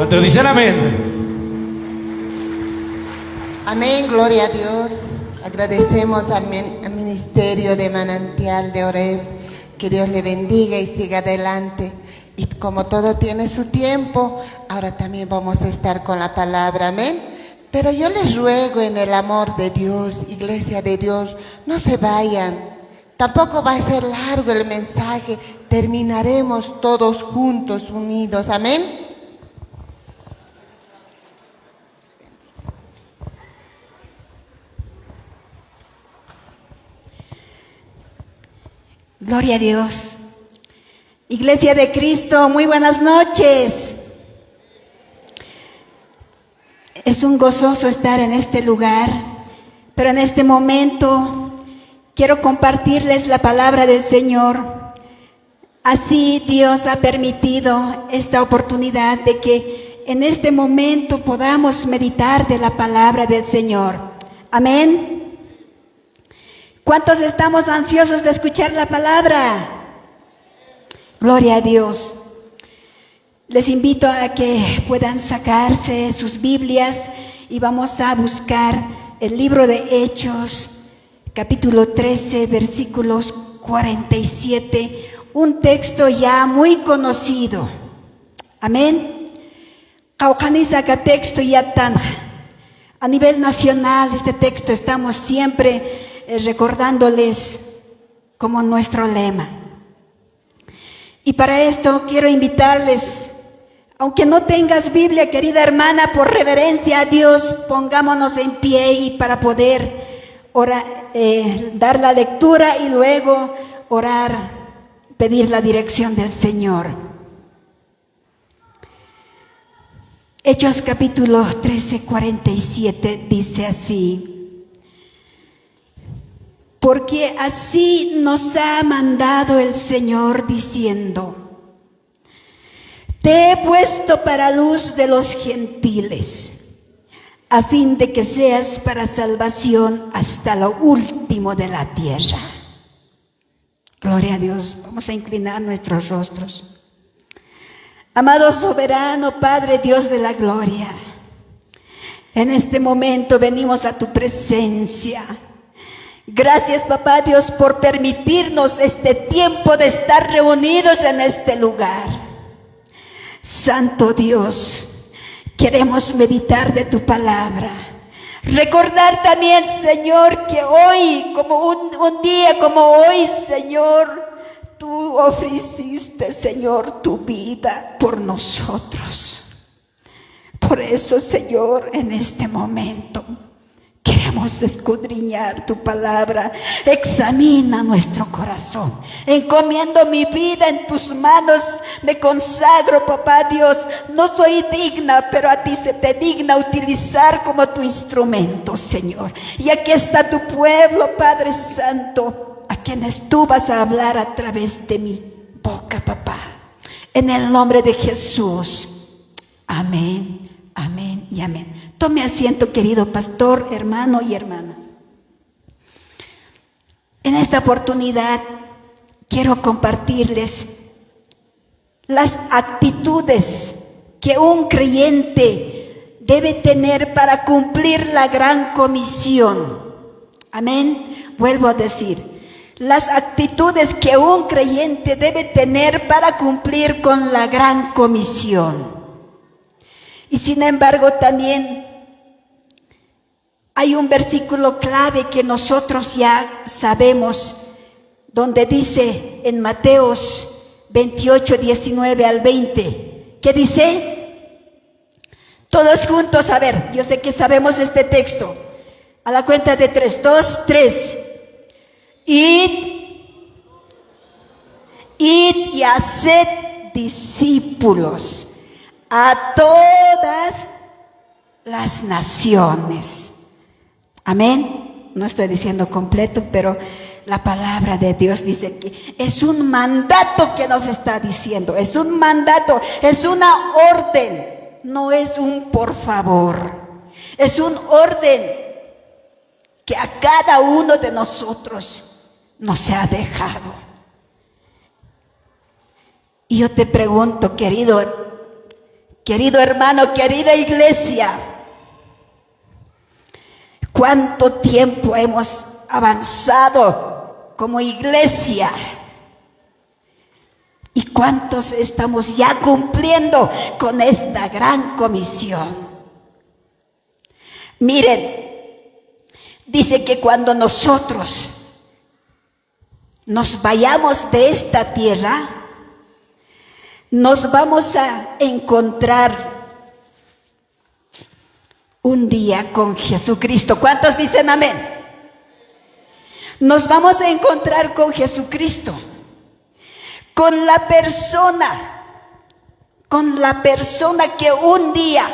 ¿Cuántos dicen amén? Amén, gloria a Dios. Agradecemos al Ministerio de Manantial de Oreb. Que Dios le bendiga y siga adelante. Y como todo tiene su tiempo, ahora también vamos a estar con la palabra, amén. Pero yo les ruego en el amor de Dios, iglesia de Dios, no se vayan. Tampoco va a ser largo el mensaje. Terminaremos todos juntos, unidos, amén. Gloria a Dios. Iglesia de Cristo, muy buenas noches. Es un gozoso estar en este lugar, pero en este momento quiero compartirles la palabra del Señor. Así Dios ha permitido esta oportunidad de que en este momento podamos meditar de la palabra del Señor. Amén. ¿Cuántos estamos ansiosos de escuchar la palabra? Gloria a Dios. Les invito a que puedan sacarse sus Biblias y vamos a buscar el libro de Hechos, capítulo 13, versículos 47, un texto ya muy conocido. Amén. Caucanisa texto ya tan. A nivel nacional, este texto estamos siempre recordándoles como nuestro lema. Y para esto quiero invitarles, aunque no tengas Biblia, querida hermana, por reverencia a Dios, pongámonos en pie y para poder orar, dar la lectura y luego orar, pedir la dirección del Señor. Hechos capítulo 13, 47 dice así: porque así nos ha mandado el Señor diciendo: te he puesto para luz de los gentiles, a fin de que seas para salvación hasta lo último de la tierra. Gloria a Dios. Vamos a inclinar nuestros rostros. Amado soberano Padre Dios de la gloria, en este momento venimos a tu presencia. Gracias, papá Dios, por permitirnos este tiempo de estar reunidos en este lugar. Santo Dios, queremos meditar de tu palabra. Recordar también, Señor, que hoy, como un día como hoy, Señor, tú ofreciste, Señor, tu vida por nosotros. Por eso, Señor, en este momento queremos escudriñar tu palabra. Examina nuestro corazón. Encomiendo mi vida en tus manos. Me consagro, papá Dios. No soy digna, pero a ti se te digna utilizar como tu instrumento, Señor. Y aquí está tu pueblo, Padre Santo, a quienes tú vas a hablar a través de mi boca, papá. En el nombre de Jesús. Amén, amén y amén. Tome asiento, querido pastor, hermano y hermana. En esta oportunidad quiero compartirles las actitudes que un creyente debe tener para cumplir la gran comisión. Amén. Vuelvo a decir, las actitudes que un creyente debe tener para cumplir con la gran comisión. Y sin embargo también hay un versículo clave que nosotros ya sabemos, donde dice en Mateos 28, 19 al 20, ¿qué dice? Todos juntos, a ver, yo sé que sabemos este texto. A la cuenta de 3, 2, 3. Id y haced discípulos a todas las naciones. Amén. No estoy diciendo completo, pero la palabra de Dios dice que es un mandato que nos está diciendo. Es un mandato, es una orden. No es un por favor. Es un orden que a cada uno de nosotros nos se ha dejado. Y yo te pregunto, querido, Querido hermano, querida iglesia, ¿cuánto tiempo hemos avanzado como iglesia? ¿Y cuántos estamos ya cumpliendo con esta gran comisión? Miren, dice que cuando nosotros nos vayamos de esta tierra, nos vamos a encontrar un día con Jesucristo. ¿Cuántos dicen amén? Nos vamos a encontrar con Jesucristo, con la persona que un día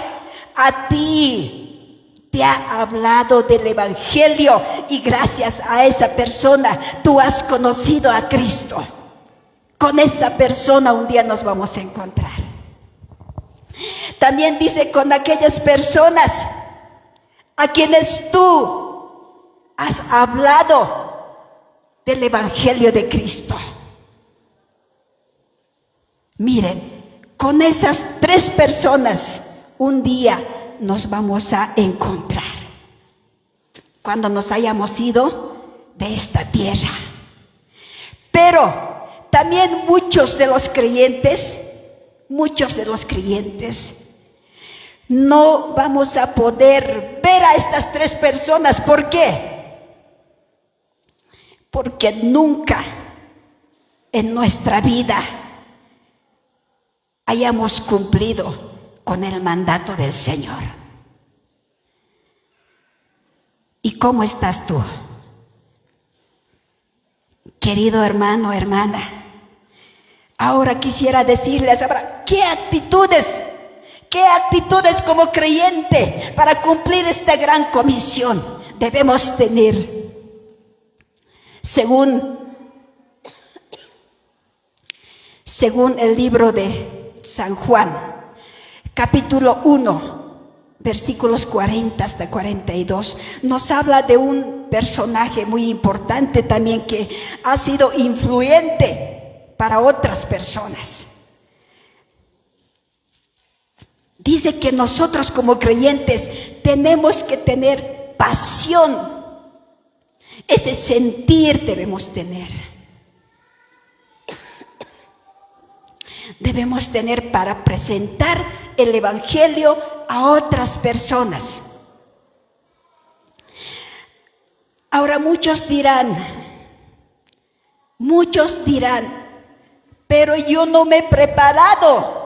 a ti te ha hablado del Evangelio y gracias a esa persona tú has conocido a Cristo. Con esa persona un día nos vamos a encontrar. También dice con aquellas personas a quienes tú has hablado del Evangelio de Cristo. Miren, con esas 3 personas un día nos vamos a encontrar cuando nos hayamos ido de esta tierra. Pero también muchos de los creyentes no vamos a poder ver a estas 3 personas. ¿Por qué? Porque nunca en nuestra vida hayamos cumplido con el mandato del Señor. ¿Y cómo estás tú? Querido hermano, hermana, ahora quisiera decirles, ¿qué actitudes como creyente para cumplir esta gran comisión debemos tener? Según el libro de San Juan, capítulo 1, versículos 40 hasta 42, nos habla de un personaje muy importante también que ha sido influyente para otras personas. Dice que nosotros como creyentes tenemos que tener pasión. Ese sentir debemos tener. Debemos tener para presentar el Evangelio a otras personas. Ahora muchos dirán, pero yo no me he preparado.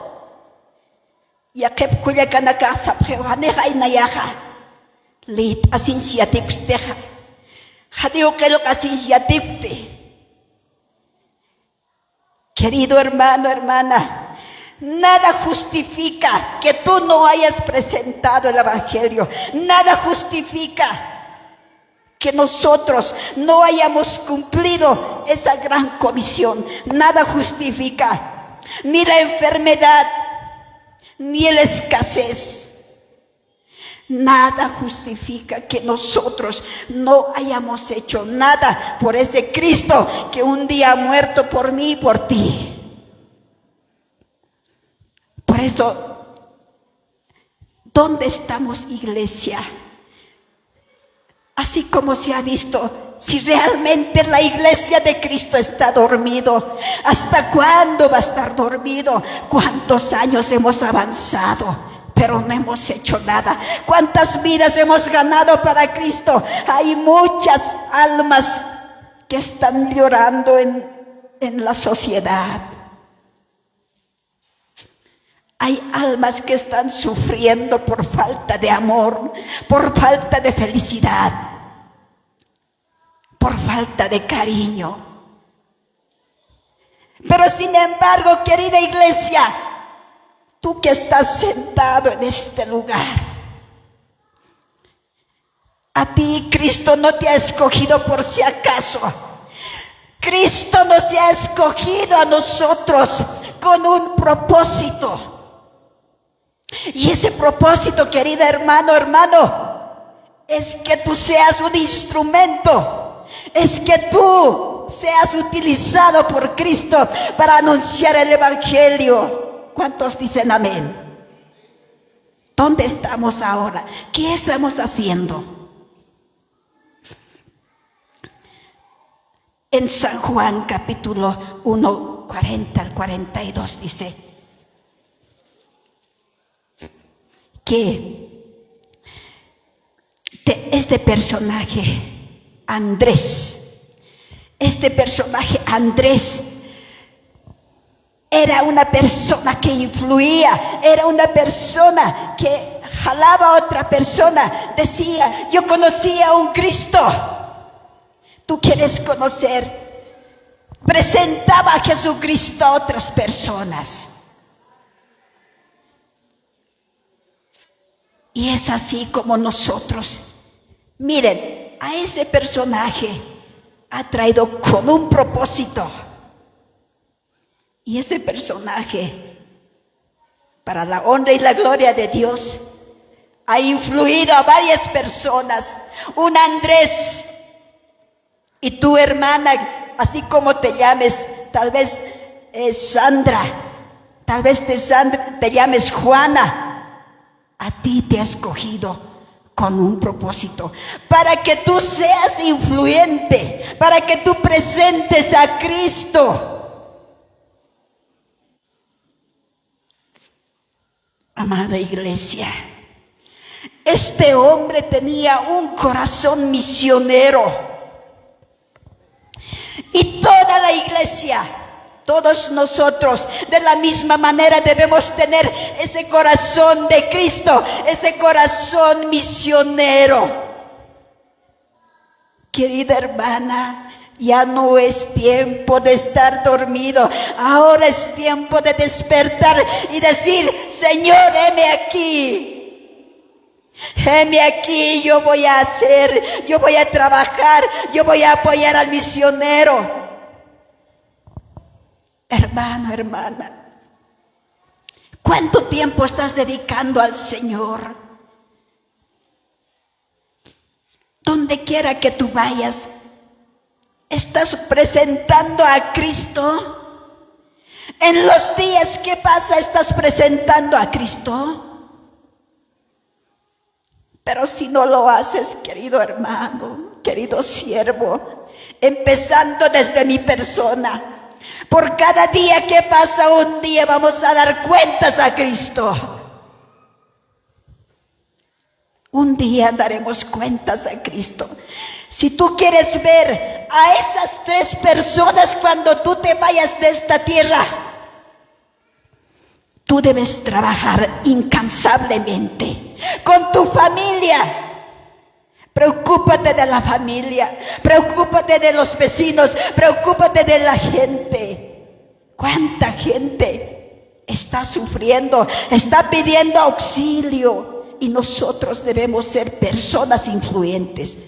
Ya que cuya canaka sapjewaneja inayaja, lit asinsiatipsteja, jadeo que lo asinsiatipte. Querido hermano, hermana, nada justifica que tú no hayas presentado el Evangelio. Nada justifica que nosotros no hayamos cumplido esa gran comisión. Nada justifica ni la enfermedad, ni la escasez. Nada justifica que nosotros no hayamos hecho nada por ese Cristo que un día ha muerto por mí y por ti. Por eso, ¿dónde estamos, iglesia? Así como se ha visto, si realmente la iglesia de Cristo está dormido, ¿hasta cuándo va a estar dormido? ¿Cuántos años hemos avanzado? Pero no hemos hecho nada. ¿Cuántas vidas hemos ganado para Cristo? Hay muchas almas que están llorando en la sociedad. Hay almas que están sufriendo por falta de amor, por falta de felicidad, por falta de cariño. Pero sin embargo, querida iglesia, tú que estás sentado en este lugar, a ti Cristo no te ha escogido por si acaso. Cristo nos ha escogido a nosotros con un propósito. Y ese propósito, querida hermano, es que tú seas un instrumento, es que tú seas utilizado por Cristo para anunciar el Evangelio. ¿Cuántos dicen amén? ¿Dónde estamos ahora? ¿Qué estamos haciendo? En San Juan capítulo 1, 40 al 42 dice que este personaje Andrés era una persona que influía, era una persona que jalaba a otra persona, decía, yo conocí a un Cristo, ¿tú quieres conocer? Presentaba a Jesucristo a otras personas. Y es así como nosotros, miren, a ese personaje ha traído con un propósito. Y ese personaje, para la honra y la gloria de Dios, ha influido a varias personas. Un Andrés, y tu hermana, así como te llames, tal vez Sandra, tal vez te llames Juana, a ti te ha escogido con un propósito, para que tú seas influyente, para que tú presentes a Cristo. Amada iglesia, este hombre tenía un corazón misionero. Y toda la iglesia, todos nosotros, de la misma manera debemos tener ese corazón de Cristo, ese corazón misionero. Querida hermana, ya no es tiempo de estar dormido, ahora es tiempo de despertar y decir, Señor, heme aquí, yo voy a hacer, yo voy a trabajar, yo voy a apoyar al misionero. Hermano, hermana, ¿cuánto tiempo estás dedicando al Señor? Donde quiera que tú vayas, ¿estás presentando a Cristo? En los días que pasa, ¿estás presentando a Cristo? Pero si no lo haces, querido hermano, querido siervo, empezando desde mi persona, por cada día que pasa, un día vamos a dar cuentas a Cristo. Un día daremos cuentas a Cristo. Si tú quieres ver a esas 3 personas cuando tú te vayas de esta tierra, tú debes trabajar incansablemente con tu familia. Preocúpate de la familia, preocúpate de los vecinos, preocúpate de la gente. ¿Cuánta gente está sufriendo, está pidiendo auxilio? Y nosotros debemos ser personas influyentes.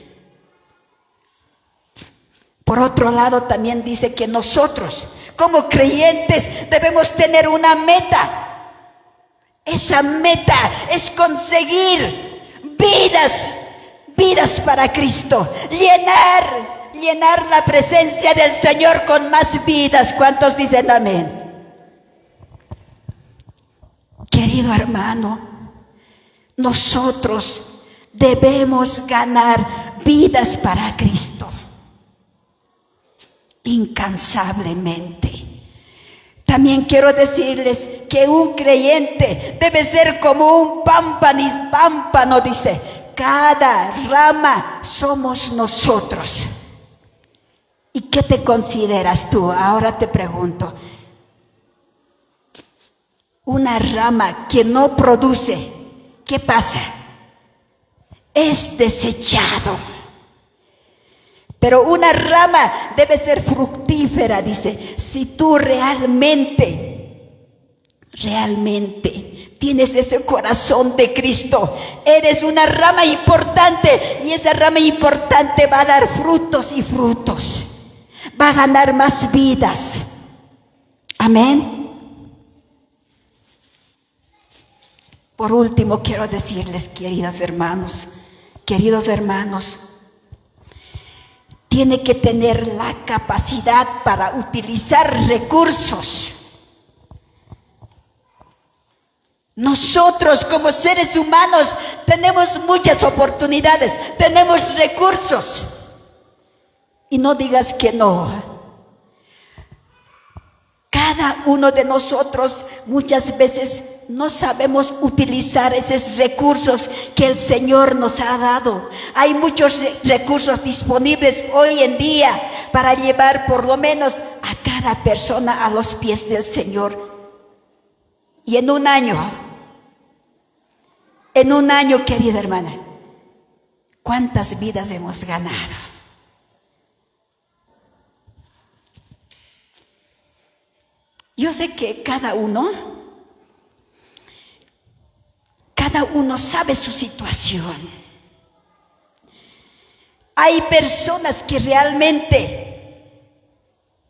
Por otro lado, también dice que nosotros, como creyentes, debemos tener una meta. Esa meta es conseguir vidas para Cristo. Llenar la presencia del Señor con más vidas. ¿Cuántos dicen amén? Querido hermano, nosotros debemos ganar vidas para Cristo incansablemente. También quiero decirles que un creyente debe ser como un pámpano, dice. Cada rama somos nosotros. ¿Y qué te consideras tú? Ahora te pregunto. Una rama que no produce, ¿qué pasa? Es desechado. Pero una rama debe ser fructífera, dice. Si tú realmente tienes ese corazón de Cristo, eres una rama importante, y esa rama importante va a dar frutos y frutos. Va a ganar más vidas. Amén. Por último, quiero decirles, queridos hermanos, tiene que tener la capacidad para utilizar recursos. Nosotros como seres humanos tenemos muchas oportunidades, tenemos recursos. Y no digas que no. Cada uno de nosotros muchas veces no sabemos utilizar esos recursos que el Señor nos ha dado. Hay muchos recursos disponibles hoy en día para llevar por lo menos a cada persona a los pies del Señor. Y en un año, querida hermana, ¿cuántas vidas hemos ganado? Yo sé que cada uno sabe su situación. Hay personas que realmente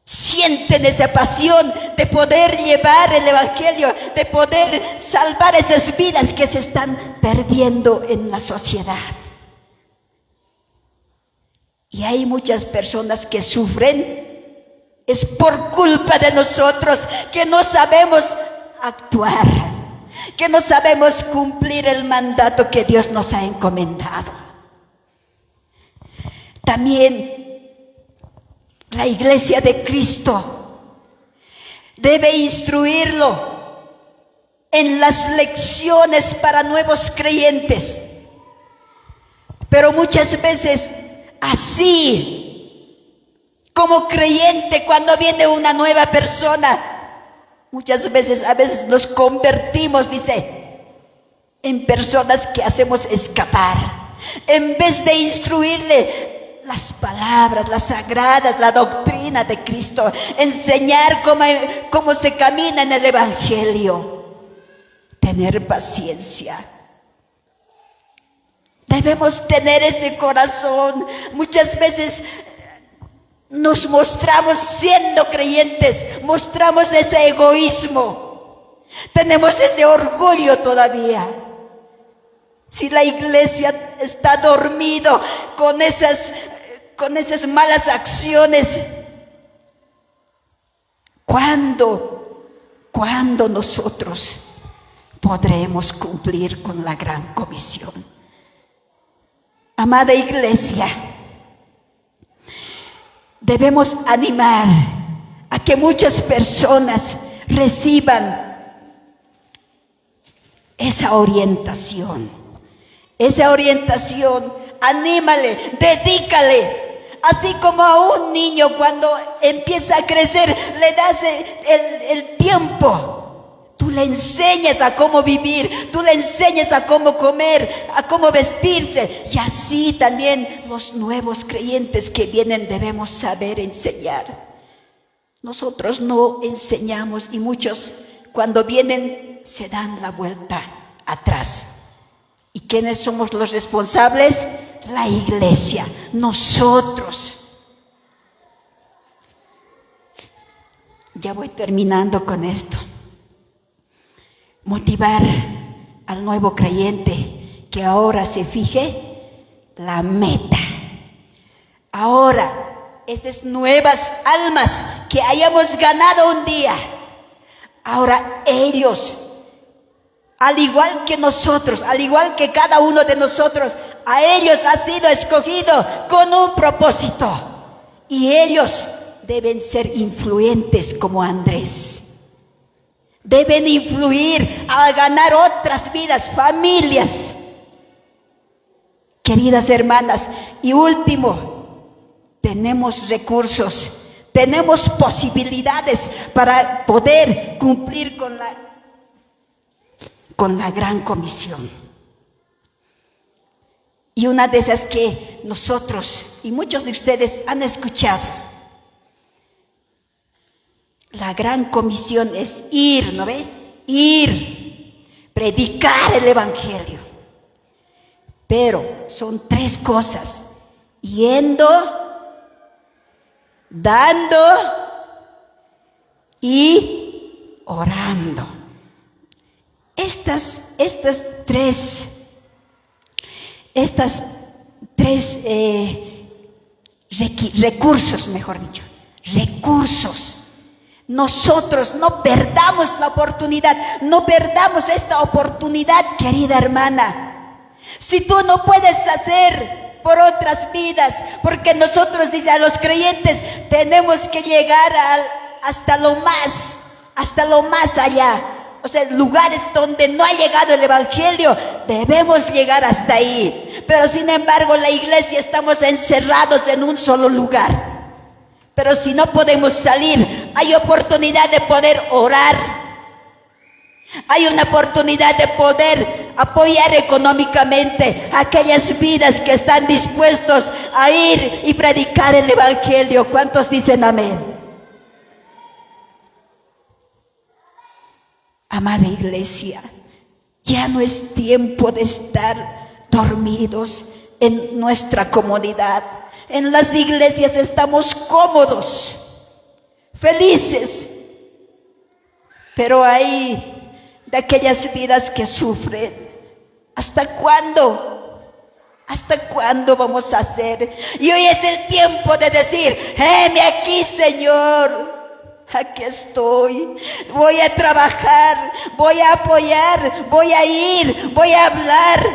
sienten esa pasión de poder llevar el Evangelio, de poder salvar esas vidas que se están perdiendo en la sociedad. Y hay muchas personas que sufren. Es por culpa de nosotros que no sabemos actuar, que no sabemos cumplir el mandato que Dios nos ha encomendado. También la Iglesia de Cristo debe instruirlo en las lecciones para nuevos creyentes. Pero muchas veces así, como creyente, cuando viene una nueva persona, a veces nos convertimos, en personas que hacemos escapar. En vez de instruirle las palabras, las sagradas, la doctrina de Cristo, enseñar cómo se camina en el Evangelio, tener paciencia. Debemos tener ese corazón. Muchas veces nos mostramos siendo creyentes, mostramos ese egoísmo, tenemos ese orgullo todavía. Si la iglesia está dormido con esas malas acciones, ¿cuándo nosotros podremos cumplir con la gran comisión? Amada iglesia, debemos animar a que muchas personas reciban esa orientación. Anímale, dedícale. Así como a un niño cuando empieza a crecer, le das el tiempo. Tú le enseñas a cómo vivir, tú le enseñas a cómo comer, a cómo vestirse. Y así también los nuevos creyentes que vienen debemos saber enseñar. Nosotros no enseñamos y muchos cuando vienen se dan la vuelta atrás. ¿Y quiénes somos los responsables? La iglesia, nosotros. Ya voy terminando con esto. Motivar al nuevo creyente que ahora se fije la meta. Ahora, esas nuevas almas que hayamos ganado un día, ahora ellos, al igual que nosotros, al igual que cada uno de nosotros, a ellos ha sido escogido con un propósito. Y ellos deben ser influyentes como Andrés. Deben influir a ganar otras vidas, familias. Queridas hermanas, y último, tenemos recursos, tenemos posibilidades para poder cumplir con la gran comisión. Y una de esas que nosotros y muchos de ustedes han escuchado, la gran comisión es ir, ¿no ve? Ir, predicar el Evangelio. Pero son tres cosas: yendo, dando y orando. Estas tres recursos, Nosotros no perdamos la oportunidad, no perdamos esta oportunidad, querida hermana. Si tú no puedes hacer por otras vidas, porque nosotros, dice, a los creyentes tenemos que llegar hasta lo más allá. O sea, lugares donde no ha llegado el evangelio, debemos llegar hasta ahí. Pero sin embargo, la iglesia estamos encerrados en un solo lugar. Pero si no podemos salir, hay oportunidad de poder orar. Hay una oportunidad de poder apoyar económicamente a aquellas vidas que están dispuestos a ir y predicar el evangelio. ¿Cuántos dicen amén? Amada iglesia, ya no es tiempo de estar dormidos en nuestra comunidad. En las iglesias estamos cómodos, felices, pero hay de aquellas vidas que sufren. ¿Hasta cuándo? ¿Hasta cuándo vamos a hacer? Y hoy es el tiempo de decir: heme aquí, Señor. Aquí estoy, voy a trabajar, voy a apoyar, voy a ir, voy a hablar.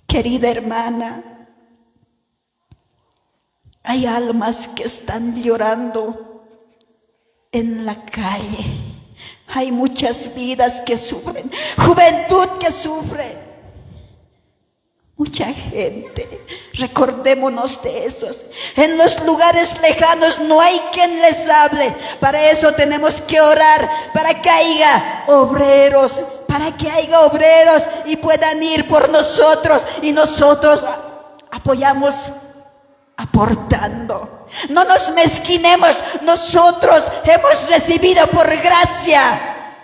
Querida hermana, hay almas que están llorando en la calle. Hay muchas vidas que sufren, juventud que sufre. Mucha gente, recordémonos de esos. En los lugares lejanos no hay quien les hable. Para eso tenemos que orar, para que haya obreros, y puedan ir por nosotros, y nosotros apoyamos aportando. No nos mezquinemos, nosotros hemos recibido por gracia,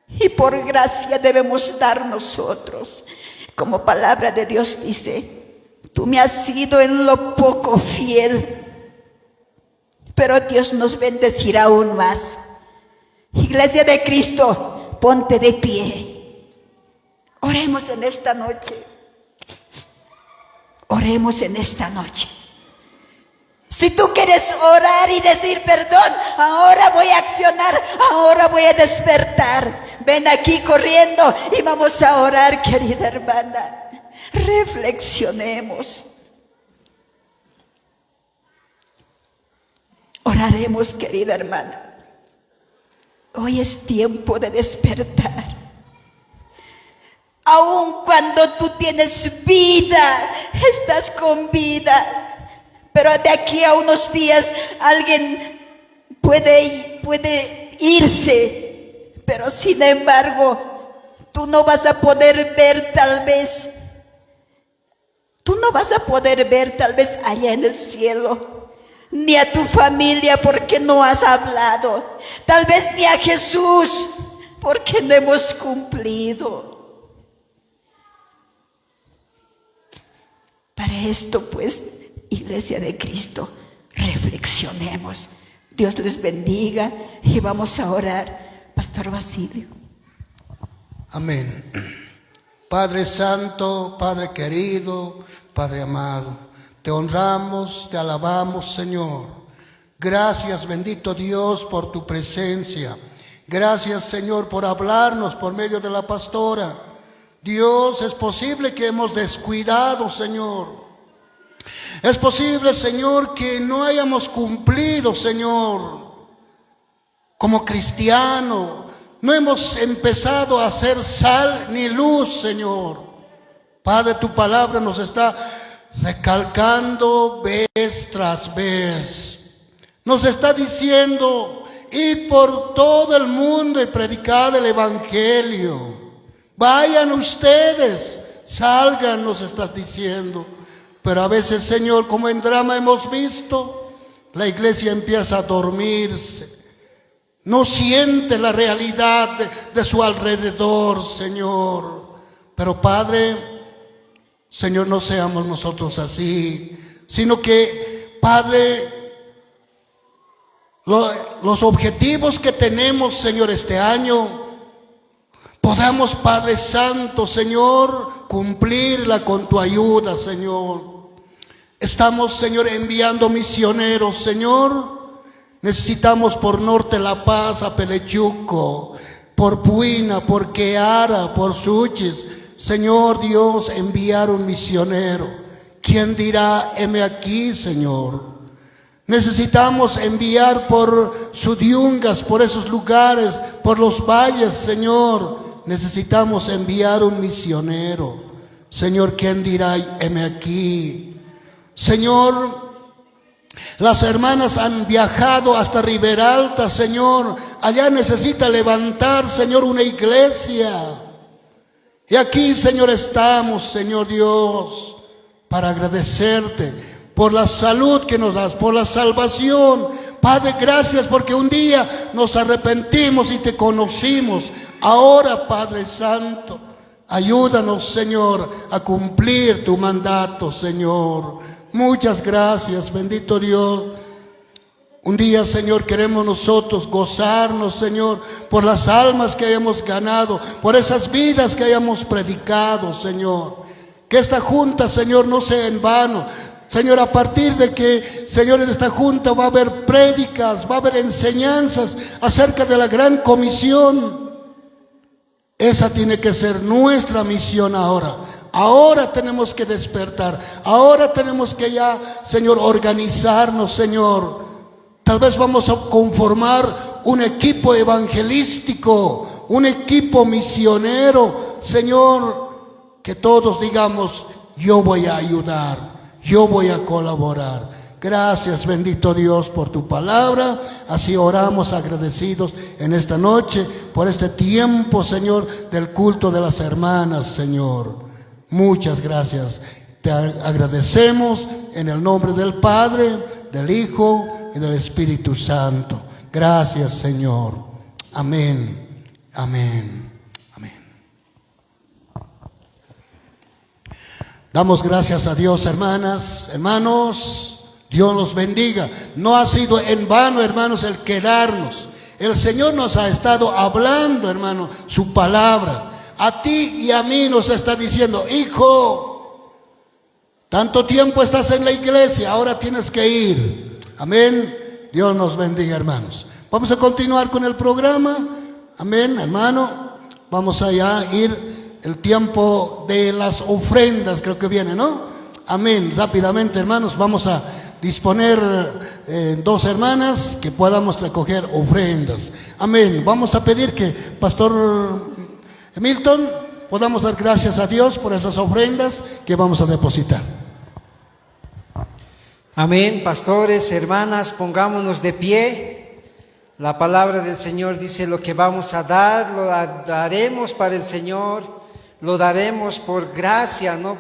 y por gracia debemos dar nosotros. Como palabra de Dios dice: tú me has sido en lo poco fiel, pero Dios nos bendecirá aún más. Iglesia de Cristo, ponte de pie. Oremos en esta noche. Oremos en esta noche. Si tú quieres orar y decir: perdón, ahora voy a accionar, ahora voy a despertar, ven aquí corriendo y vamos a orar, querida hermana. Reflexionemos. Oraremos, querida hermana. Hoy es tiempo de despertar. Aun cuando tú tienes vida, estás con vida. Pero de aquí a unos días alguien puede irse. Pero sin embargo, tú no vas a poder ver tal vez. Tú no vas a poder ver tal vez allá en el cielo. Ni a tu familia porque no has hablado. Tal vez ni a Jesús porque no hemos cumplido. Para esto pues, Iglesia de Cristo, reflexionemos. Dios les bendiga y vamos a orar. Pastor Basilio. Amén. Padre Santo, Padre querido, Padre amado, te honramos, te alabamos, Señor. Gracias, bendito Dios, por tu presencia. Gracias, Señor, por hablarnos por medio de la pastora. Dios, es posible que hemos descuidado, Señor. Es posible, Señor, que no hayamos cumplido, Señor, como cristiano. No hemos empezado a hacer sal ni luz, Señor. Padre, tu palabra nos está recalcando vez tras vez. Nos está diciendo: id por todo el mundo y predicad el evangelio. Vayan ustedes, salgan, nos estás diciendo. Pero a veces, Señor, como en drama hemos visto, la iglesia empieza a dormirse. No siente la realidad de su alrededor, Señor. Pero Padre, Señor, no seamos nosotros así, sino que, Padre, los objetivos que tenemos, Señor, este año, podamos, Padre Santo, Señor, cumplirla con tu ayuda, Señor. Estamos, Señor, enviando misioneros, Señor. Necesitamos por norte La Paz, Apelechuco, por Puina, por Queara, por Suchis. Señor Dios, enviar un misionero. ¿Quién dirá, heme aquí, Señor? Necesitamos enviar por Sudiungas, por esos lugares, por los valles, Señor. Necesitamos enviar un misionero. Señor, ¿quién dirá, heme aquí? Señor, las hermanas han viajado hasta Riberalta, Señor. Allá necesita levantar, Señor, una iglesia. Y aquí, Señor, estamos, Señor Dios, para agradecerte por la salud que nos das, por la salvación. Padre, gracias porque un día nos arrepentimos y te conocimos. Ahora, Padre Santo, ayúdanos, Señor, a cumplir tu mandato, Señor. Muchas gracias, bendito Dios. Un día, Señor, queremos nosotros gozarnos, Señor, por las almas que hayamos ganado, por esas vidas que hayamos predicado, Señor. Que esta junta, Señor, no sea en vano. Señor, a partir de que, Señor, en esta junta va a haber prédicas, va a haber enseñanzas acerca de la gran comisión. Esa tiene que ser nuestra misión ahora. Ahora tenemos que despertar. Ahora tenemos que ya, Señor, organizarnos, Señor. Tal vez vamos a conformar un equipo evangelístico, un equipo misionero, Señor, que todos digamos, yo voy a ayudar, yo voy a colaborar. Gracias, bendito Dios, por tu palabra. Así oramos agradecidos en esta noche por este tiempo, Señor, del culto de las hermanas, Señor. Muchas gracias. Te agradecemos en el nombre del Padre, del Hijo y del Espíritu Santo. Gracias, Señor. Amén. Amén. Amén. Damos gracias a Dios, hermanas, hermanos. Dios los bendiga. No ha sido en vano, hermanos, el quedarnos. El Señor nos ha estado hablando, hermano, su palabra. A ti y a mí nos está diciendo, hijo, tanto tiempo estás en la iglesia, ahora tienes que ir. Amén. Dios nos bendiga, hermanos. Vamos a continuar con el programa. Amén, hermano. Vamos allá a ir el tiempo de las ofrendas, creo que viene, ¿no? Amén. Rápidamente, hermanos, vamos a disponer dos hermanas que podamos recoger ofrendas. Amén. Vamos a pedir que Pastor Milton podamos dar gracias a Dios por esas ofrendas que vamos a depositar. Amén. Pastores, hermanas, pongámonos de pie. La palabra del Señor dice: lo que vamos a dar, lo daremos para el Señor, lo daremos por gracia, no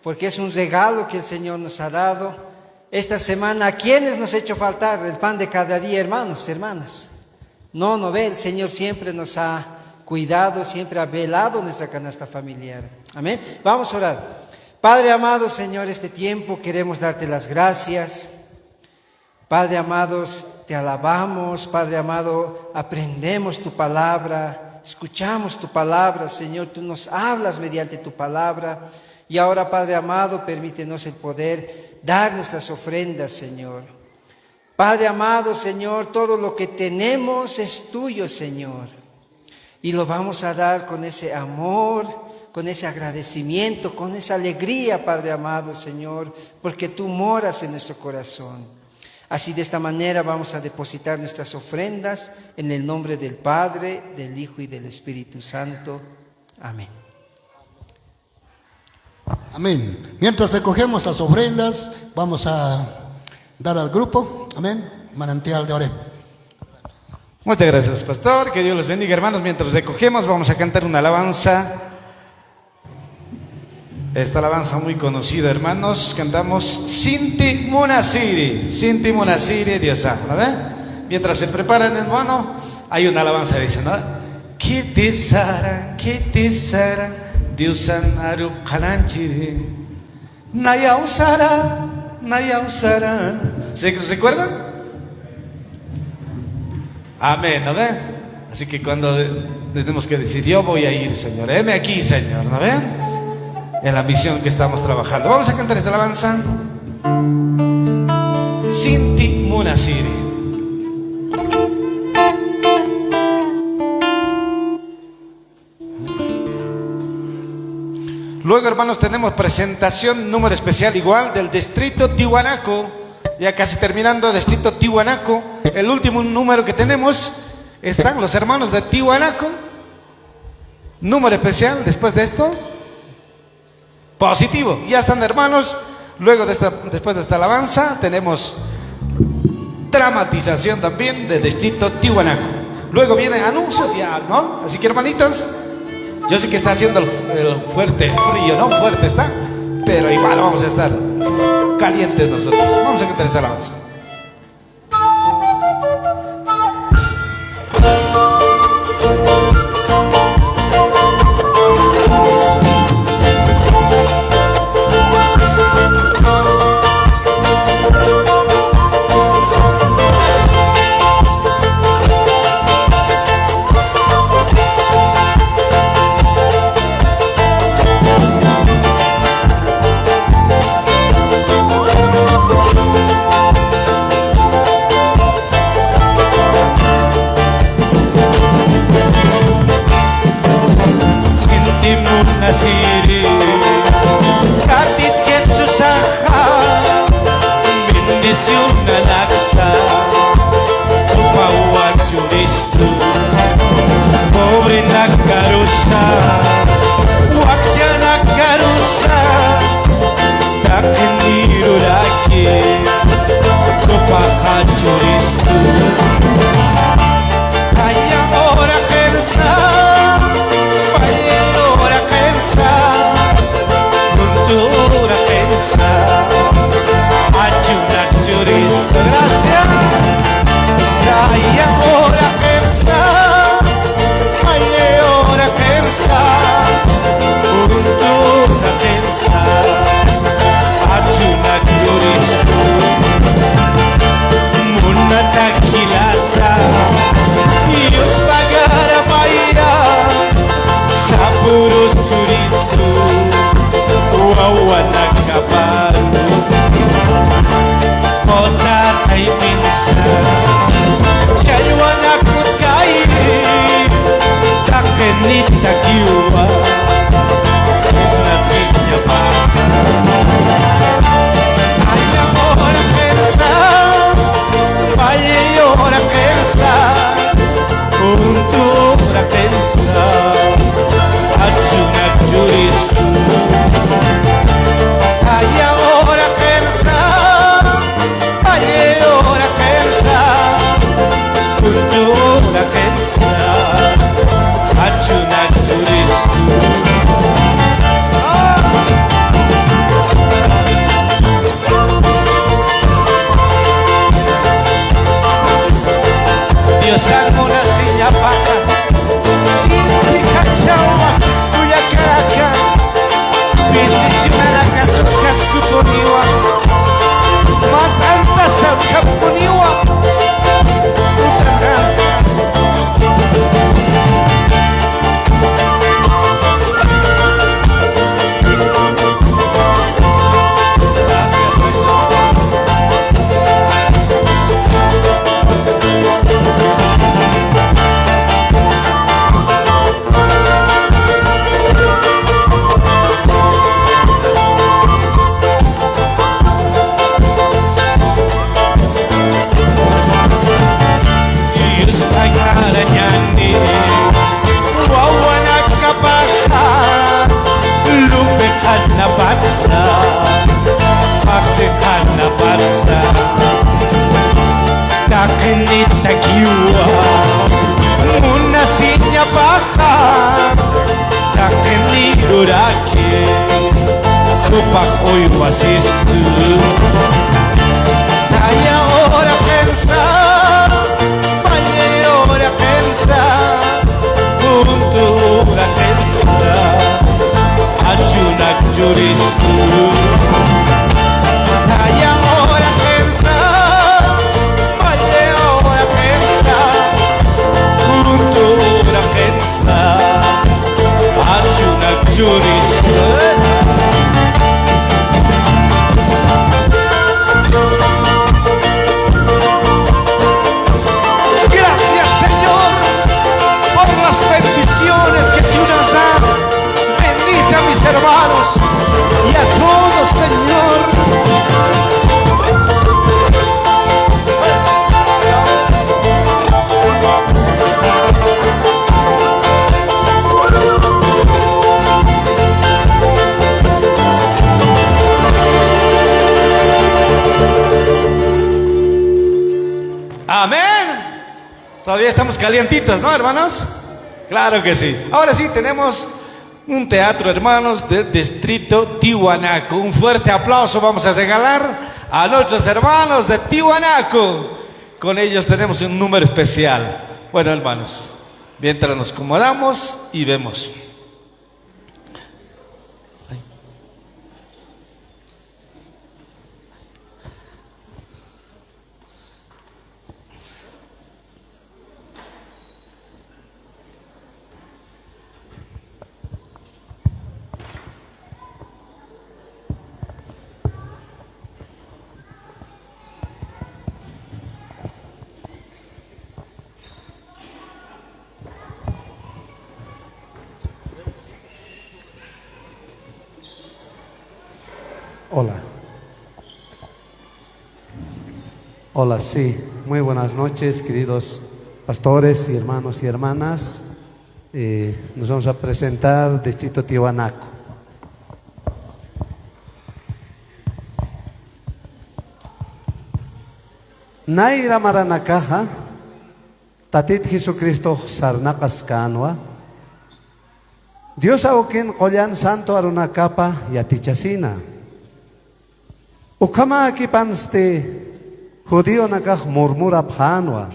porque es un regalo que el Señor nos ha dado. Esta semana, ¿a quiénes nos ha hecho faltar el pan de cada día, hermanos, hermanas? No ve, el Señor siempre nos ha cuidado, siempre ha velado nuestra canasta familiar. Amén. Vamos a orar. Padre amado, Señor, este tiempo queremos darte las gracias. Padre amados, te alabamos. Padre amado, aprendemos tu palabra, escuchamos tu palabra, Señor. Tú nos hablas mediante tu palabra. Y ahora, Padre amado, permítenos el poder dar nuestras ofrendas, Señor. Padre amado, Señor, todo lo que tenemos es tuyo, Señor. Y lo vamos a dar con ese amor, con ese agradecimiento, con esa alegría, Padre amado, Señor, porque tú moras en nuestro corazón. Así, de esta manera vamos a depositar nuestras ofrendas en el nombre del Padre, del Hijo y del Espíritu Santo. Amén. Amén. Mientras recogemos las ofrendas, vamos a dar al grupo, amén, manantial de Oreb. Muchas gracias, pastor. Que Dios los bendiga, hermanos. Mientras recogemos, vamos a cantar una alabanza. Esta alabanza muy conocida, hermanos. Cantamos Sinti Munasiri. Sinti Munasiri, Dios ¿no ve? Mientras se preparan, hermano, hay una alabanza, dice, ¿no? Kitisara, Diusan Arup Kalanchiri. Nayausara. ¿Se recuerdan? Amén, ¿no ve? Así que cuando tenemos que decir, yo voy a ir, Señor, heme aquí, Señor, ¿no ve? En la misión que estamos trabajando. Vamos a cantar esta alabanza. Sinti Munasiri. Luego, hermanos, tenemos presentación, número especial igual, del distrito Tiwanaku. Ya casi terminando, distrito Tiwanaku. El último número que tenemos, están los hermanos de Tiwanaku. Número especial, después de esto, positivo. Ya están, hermanos. Luego, después de esta alabanza, tenemos dramatización también de distrito Tiwanaku. Luego vienen anuncios ya, ¿no? Así que, hermanitos, yo sé que está haciendo el fuerte frío, ¿no? Fuerte está, pero igual vamos a estar calientes nosotros. Vamos a cantar esta alabanza. Nasiri Katit Jesus aha Bendisyon na laksa Upawan Cristo Pobre na karusa Huwag siya na karusa Dakaniro laki Kupaka Cristo Kaya ora kersa Cultura pensa Ayuda Cristo Gracias Ay ahora pensa Ay ahora pensa Cultura pensa Ayuda Cristo Muna taquilata Dios pagará Maya Saburos Cristo Wawan nagkaparu Kota ay minsan Siya'y wanakot kayo Takenit tagiwa Nasinya baka Ay ang ora pensa Ay ora pensa Untuk ora pensa Adjunag juristu Ay ahora pensa, ay ahora pensa, cultura pensa, ayuda Cristo. Dios salvo una silla pata, sin cachaua, cuya caca. Bendición a casa Kaskuponiwa Matanta sa Kaponiwa Utatansa Takenit tagiwa Muna sinya baka Takenit urake Kupak oy wasistu Kaya ora pensa Paye ora pensa Punto ora pensa Ajunak juristu Kaya ora pensa Paye ora pensa Punto ora pensa Ajunak juristu Gracias Señor por las bendiciones que tú nos das. Bendice a mis hermanos. hermanos y a todos, Señor. Amén. Todavía estamos calientitos, ¿no, hermanos? Claro que sí. Ahora sí, tenemos un teatro, hermanos, del distrito Tiwanaku. Un fuerte aplauso vamos a regalar a nuestros hermanos de Tiwanaku. Con ellos tenemos un número especial. Bueno, hermanos, mientras nos acomodamos y vemos. Hola. Hola, sí. Muy buenas noches, queridos pastores y hermanos y hermanas. Nos vamos a presentar Distrito Tiwanaku. Naira Maranakaja, Tatit Jesucristo Sarnakas Kanwa. Dios aukin kolyan santo arunakapa yatichasina. Ukama akipanste judío nakaj murmura phanwa.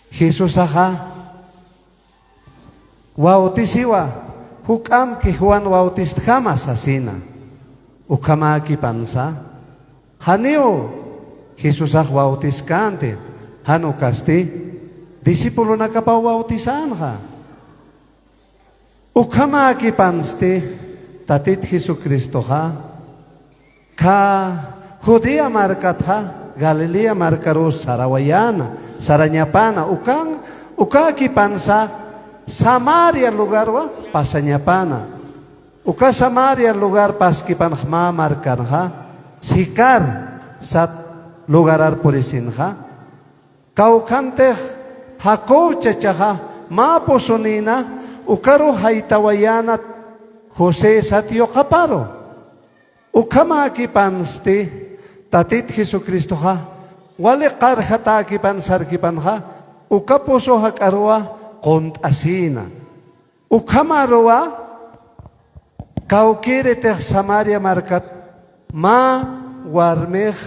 Jesus aha wautisiwa hukam ki Juan Bautist jamás asina. Ukama akipansa hanio Jesus ah bautiskante hanu kasti disipulo nakapa bautisanha. Ukama akipanste tatit Jesucristo ha ka Judea markatha Galilea markaros sarawayana saranyapana ukaki pansa Samaria lugar wa pasanyapana uka Samaria lugar paskipanhma markanha sikar sat lugarar polisinha kaukante Jacob chachaha maposonina ukaro haitawayana Jose satyo kaparo ukama kipanste tatit Jesucristo ha wale karhata kipansar kipanha ukaposo hakarwa kont asina ukama roa kaukire te Samaria markat ma warmeh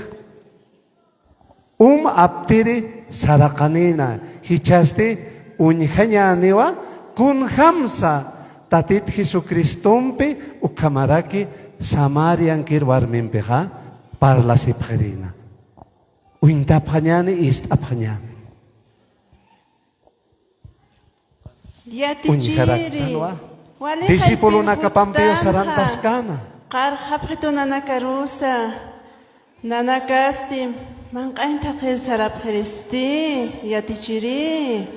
aptiri sarakanina hichaste unyhanyaniwa kun hamsa tatit Jesucristompe ukamaraki Samarian kirwarmimpeha parla sipherina. Uintapanyani ist apanyani. Yatichiri. Disipulo nakapampeo sarantas kana. Qarhapito nanakarusa. Nanakasti. Mankainta khir sarapkhiristi. Yatichiri.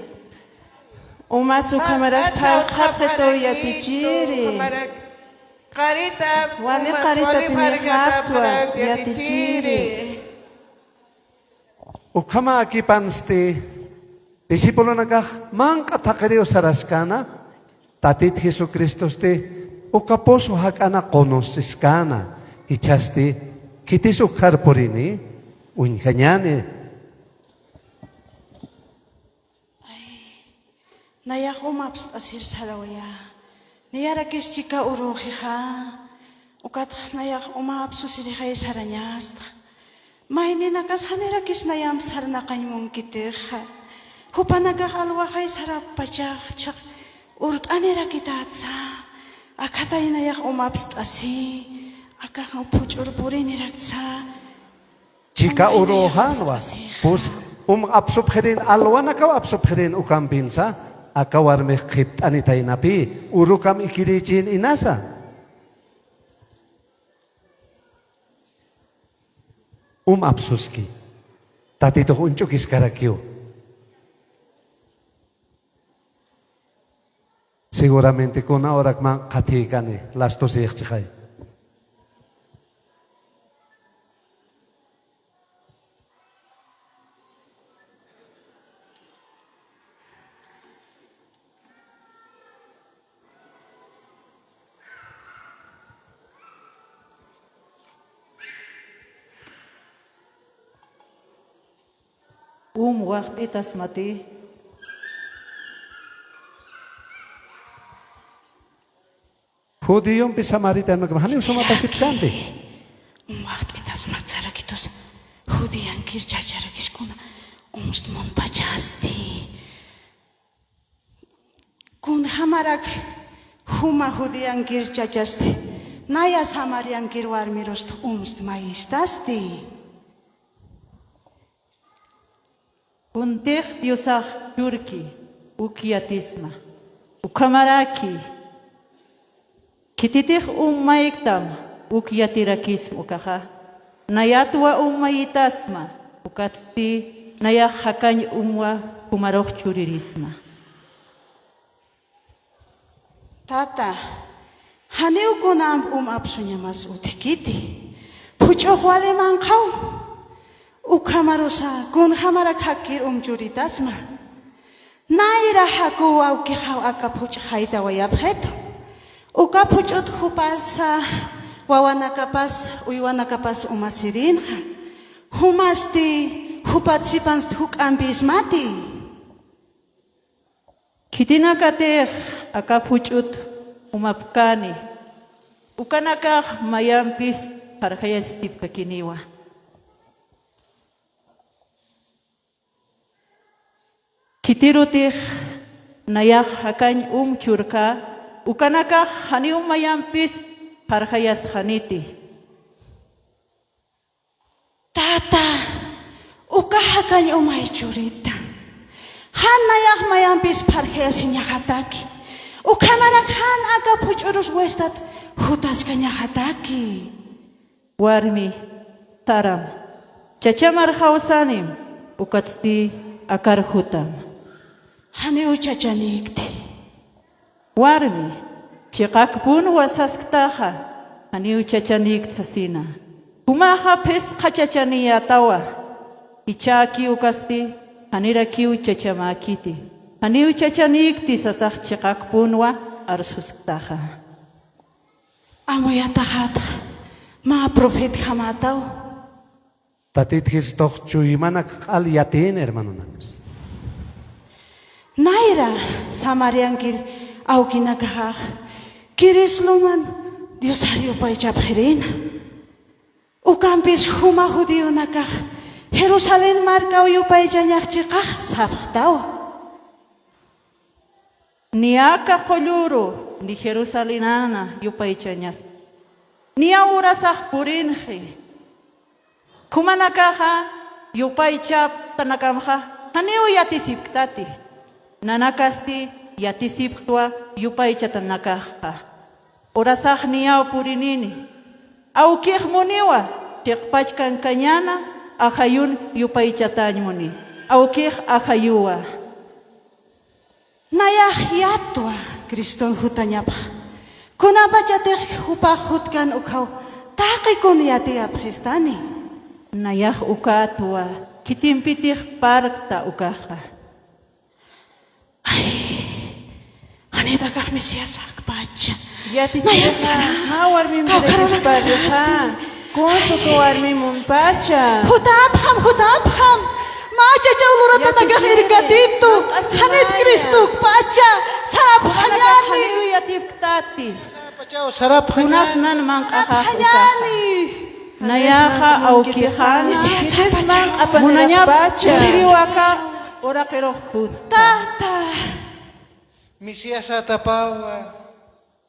Umatsu kamarak qarhapito yatichiri. Wali karita pinakatwa yatichiri. Ukama akipanste disipulo nakah mangka takareo saraskana tatit Jesucristo ste ukaposo hakana konosiskana hichaste kitis ukhar porini unkanyane Nayahumaps asir sarawaya. Niyarakis chika urujiha, ukat nayak umapsusirihay saranyast. Mahini nakas hanirakis nayam sarnakay mong kitih. Hupanagahalwakay sarap pachak chak urut anirakitatsa. Akatay nayak umapstasi, akakang puchur puri niraksa. Chika uruhanwa, pus apsubherin alwanakaw apsubherin ukampinsa. Akawar mekhipt anitay napi urukam ikirichin inasa apsuski tatito unchukis karakyo seguramente con ahora man katigane las dos chichay. Waqti tasmati Judío samaritano que mahani usama pasipkante. Waqti tasmat sarakitos Judian kirchacharakishkuna umstmon pachasti. Kun hamarak huma Judian kirchachasti. Naya samarian kirwarmirost umst maistasti. Kuntih diusah Turki ukiatisma ukamaraki kititih ummaiktam ukiatirakism ukaha nayatwa ummayitasma ukatsti naya hakany umwa kumaroh churirisma. Tata, haneu kunam apsunyamas utikiti. Pucho huale mankau. Ukamarosa kun hamara kakir juritasma. Naira haku au kihaw akapuch haita wayabheto. Ukapuchut hupasa wawanakapas uywanakapas umasirinha. Humasti hupatsipans huk ambismati. Kitinakateh akapuchut umapkani. Ukanakah mayampis parhayas tipkakiniwa. Kitirutih nayah hakany churka ukanaka hani mayampis parhayas haniti. Tata, uka hakany churita. Han nayah mayampis parhayas nyakataki. Ukamarak han aga puchurus westat hutas kanyakataki. Warmi taram chachamar hausanim ukatsti akar hutam. Hani uchachanikti. Warmi, chikakpun wasasktaha, hani uchachanik sasina. Kumaha pes kachachaniyatawa. Ichaki ukasti, haniraki uchachamakiti. Hani uchachanikti sasah chikakpunwa arsusktaha. Amoyatahat, ma profet hamataw. Tatit histoch chuimanak aliatin hermano names. Naira samariangir aukinakah kirisluman diosario paichapherina. Ukampis huma judio nakah Jerusalén marca uyupaychanyachikah sabtaw. Ni aka koluru ni Jerusalinana yupaychanyas. Ni aurasah purinji. Kumanakaha yupaychap tanakamha haniu yatisipktati. Nanakasti yatisiptwa yupaychatanakaha. Orasah niyaw purinini. Au muniwa tikpachkan kanyana ahayun yupaychatanymuni. Au ahayuwa. Nayah yatwa Kriston hutanyapa. Kunapachatih hupahutkan ukaw. Taki kun yati aphristani. Nayah ukatwa kitimpitih parkta ukaha. Anita kah Mesias akpacha. Yati chika, warmi mberekispacha. Konso ko warmi mumpacha. Hutapam. Macha chaulurata nagahirgatito. Hanit Kristo pacha. Sarap hanyani. Yatipktati. Sarap Kunas nan mangkaka hanyani. Nayaha au kihana. Munanya siriwaka ora kerohut. Tata. Misias atapawa.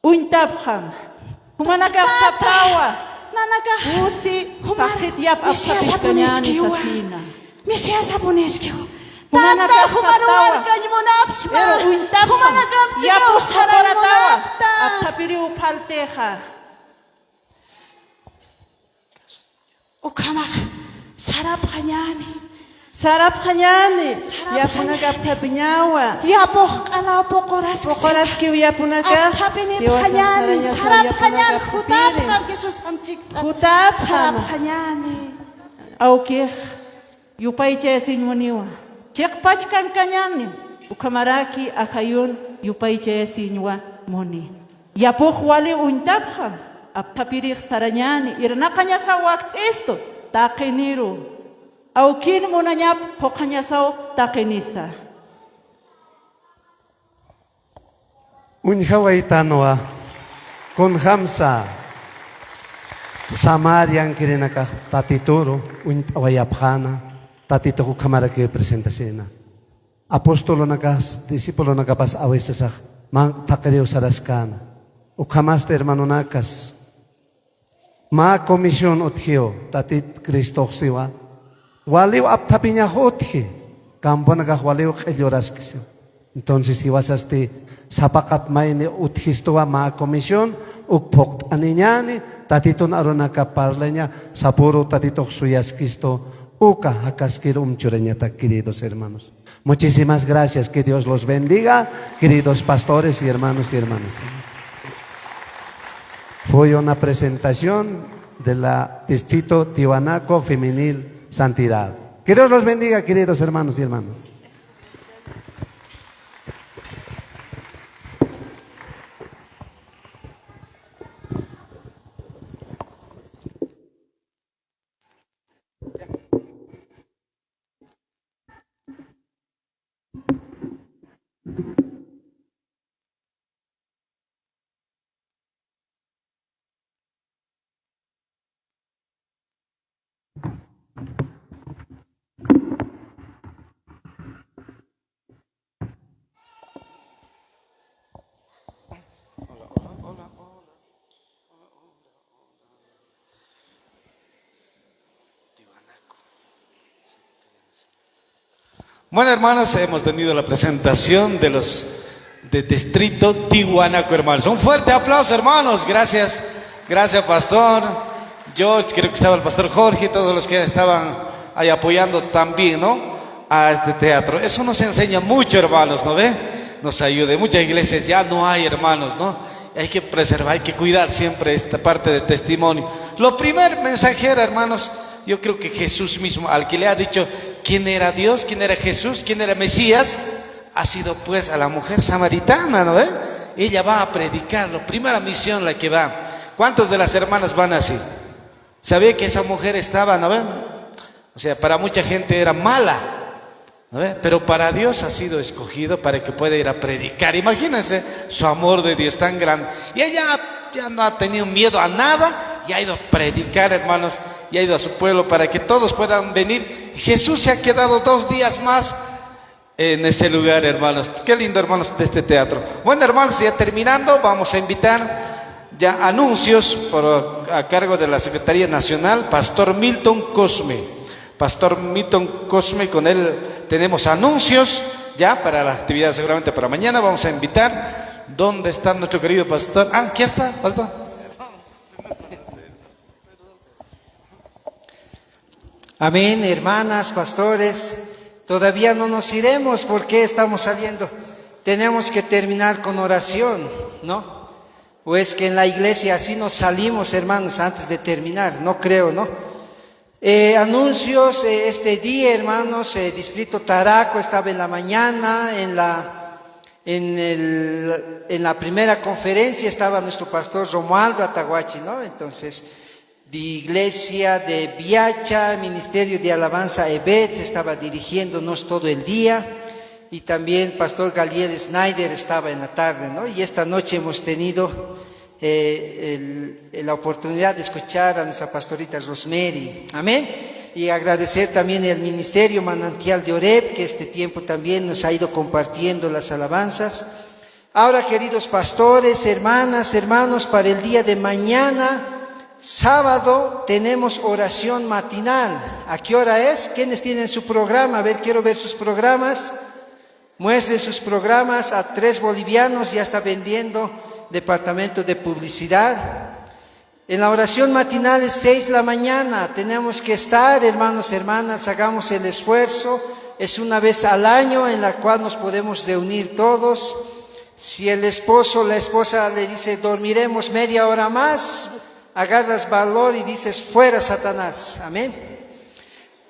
Untapkham. Kumanaka tapawa. Nanaka. Usi pakit yap apsapikanyani sasina. Mesias apuneskiu. Tata humaruar kanyimonapsma. Pero untapkham. Humanagam Yapu saparatawa. monapta. Apsapiri upalteha. Ukamak sarap hanyani. Saraphañani, yapunaka aptapiñawa. Yapuq q'anaw puquras Poqoraskiw yapunaka. Aptapini Dios phañani, sarañasa saraphañan yapunaka jutaphan Jesus amchikta. Jutaphan. Saraphañani. Awkij, yupaychay siñmuniwa. Chiqpachkan kañani. Ukamaraki akayun yupaychay siñwa muni. Yapuq wali untaphan. Aptapirij sarañani. Irnaqañasa waqtisto. Taqiniru. Aukin munanyap pokañasaw takinisa. Unhawaitanoa con Hamsa Samarian kirinaka tatituro wayapjana tatito ko kamara que presentación. Apóstolo nakas discípulo nakapas a veces man takreo saraskana. Ukamaste hermano nakas ma comisión otgio tatit Cristo siwa. Waliw aptapiña hotje, campo naga waliw qilloraskisio. Entonces si vas a este sapakat maine uthistoa ma comisión, ukpokt aniñani, tatiton aronaka parleña, sapuro tatitok suyaskisto, uka hakaskir umchureñata, queridos hermanos. Muchísimas gracias, que Dios los bendiga, queridos pastores y hermanos y hermanas. Fue una presentación de la distrito Tiwanaku Femenil Santidad. Que Dios los bendiga, queridos hermanos y hermanas. Bueno, hermanos, hemos tenido la presentación de los de Distrito Tiwanaku, hermanos. Un fuerte aplauso, hermanos. Gracias, gracias, pastor George, creo que estaba el pastor Jorge, todos los que estaban ahí apoyando también, ¿no?, a este teatro. Eso nos enseña mucho, hermanos, ¿no ve? Nos ayuda. En muchas iglesias ya no hay, hermanos, ¿no? Hay que preservar, hay que cuidar siempre esta parte de testimonio. Lo primer mensajero, hermanos, yo creo que Jesús mismo, al que le ha dicho quién era Dios, quién era Jesús, quién era Mesías, ha sido pues a la mujer samaritana, ¿no ve? Ella va a predicar, la primera misión la que va. ¿Cuántos de las hermanas van así? ¿Sabía que esa mujer estaba, no ve? O sea, para mucha gente era mala, ¿no ve? Pero para Dios ha sido escogido para que pueda ir a predicar. Imagínense su amor de Dios tan grande. Y ella ya no ha tenido miedo a nada y ha ido a predicar, hermanos, y ha ido a su pueblo para que todos puedan venir. Jesús se ha quedado 2 días más en ese lugar, hermanos. Qué lindo, hermanos, de este teatro. Bueno, hermanos, ya terminando, vamos a invitar ya anuncios a cargo de la Secretaría Nacional, Pastor Milton Cosme. Pastor Milton Cosme, con él tenemos anuncios ya para la actividad, seguramente para mañana. Vamos a invitar. ¿Dónde está nuestro querido pastor? Ah, aquí está, pastor. Amén, hermanas, pastores. Todavía no nos iremos porque estamos saliendo. Tenemos que terminar con oración, ¿no? O es que en la iglesia así nos salimos, hermanos, antes de terminar. No creo, ¿no? Anuncios, este día, hermanos, Distrito Taraco estaba en la mañana, en la primera conferencia estaba nuestro pastor Romualdo Atahuachi, ¿no? Entonces, de iglesia de Viacha, ministerio de alabanza EBET, estaba dirigiéndonos todo el día, y también pastor Galiel Snyder estaba en la tarde, ¿no? Y esta noche hemos tenido la oportunidad de escuchar a nuestra pastorita Rosemary, amén, y agradecer también al ministerio Manantial de Oreb, que este tiempo también nos ha ido compartiendo las alabanzas. Ahora, queridos pastores, hermanas, hermanos, para el día de mañana, sábado, tenemos oración matinal. ¿A qué hora es? ¿Quiénes tienen su programa? A ver, quiero ver sus programas. Muestren sus programas a 3 bolivianos, ya está vendiendo departamento de publicidad. En la oración matinal es 6 de la mañana. Tenemos que estar, hermanos, hermanas, hagamos el esfuerzo. Es una vez al año en la cual nos podemos reunir todos. Si el esposo o la esposa le dice, dormiremos media hora más, agarras valor y dices, fuera Satanás. Amén.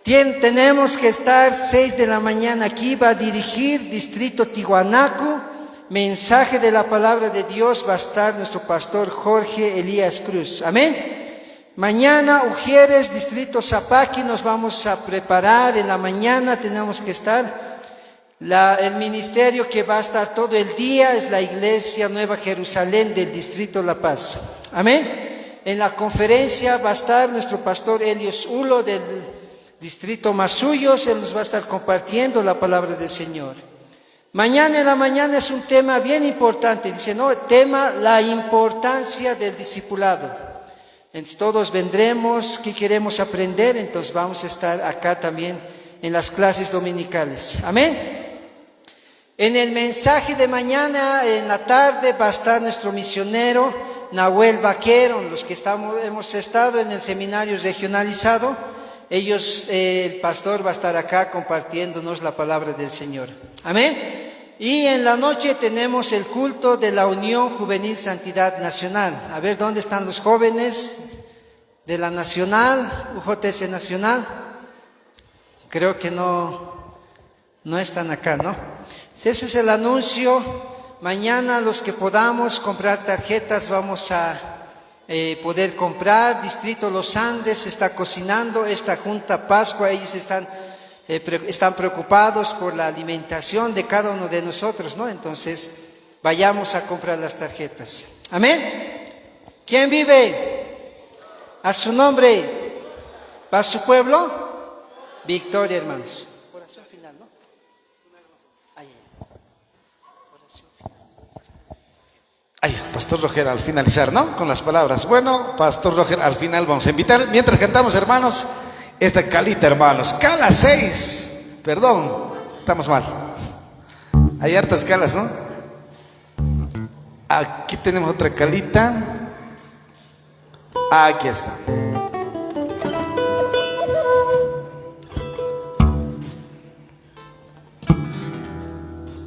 Tenemos que estar 6 de la mañana aquí. Va a dirigir Distrito Tiwanaku. Mensaje de la palabra de Dios va a estar nuestro pastor Jorge Elías Cruz. Amén. Mañana Ujieres, Distrito Zapaqui, nos vamos a preparar. En la mañana tenemos que estar. El ministerio que va a estar todo el día es la Iglesia Nueva Jerusalén del Distrito La Paz. Amén. En la conferencia va a estar nuestro pastor Elios Ulo del Distrito Masuyos. Él nos va a estar compartiendo la palabra del Señor. Mañana en la mañana es un tema bien importante. Dice, no, tema la importancia del discipulado. Entonces todos vendremos, ¿qué queremos aprender? Entonces vamos a estar acá también en las clases dominicales. Amén. En el mensaje de mañana, en la tarde, va a estar nuestro misionero Nahuel Vaquero. Los que hemos estado en el seminario regionalizado, el pastor va a estar acá compartiéndonos la palabra del Señor. Amén. Y en la noche tenemos el culto de la Unión Juvenil Santidad Nacional. A ver, ¿dónde están los jóvenes de la Nacional, UJTC Nacional? Creo que no están acá, ¿no? Ese es el anuncio. Mañana los que podamos comprar tarjetas vamos a poder comprar. Distrito Los Andes está cocinando esta Junta Pascua. Ellos están preocupados por la alimentación de cada uno de nosotros, ¿no? Entonces, vayamos a comprar las tarjetas. Amén. ¿Quién vive? A su nombre. ¿Para su pueblo? Victoria, hermanos. Oración final, ¿no? Pastor Roger, al finalizar, ¿no? Con las palabras. Bueno, Pastor Roger, al final vamos a invitar. Mientras cantamos, hermanos, esta calita, hermanos. Cala 6. Perdón, estamos mal. Hay hartas calas, ¿no? Aquí tenemos otra calita. Aquí está.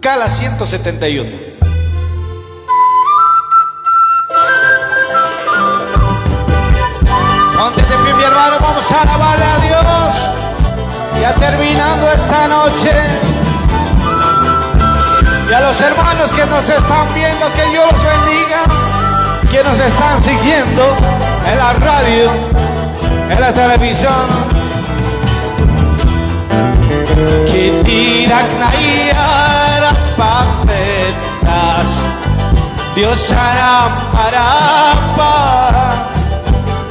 Cala 171. Antes de pie, mi hermano, vamos a alabarle a Dios. Ya terminando esta noche. Y a los hermanos que nos están viendo, que Dios los bendiga. Que nos están siguiendo en la radio, en la televisión. Que tirak nayara papetas. Dios hará para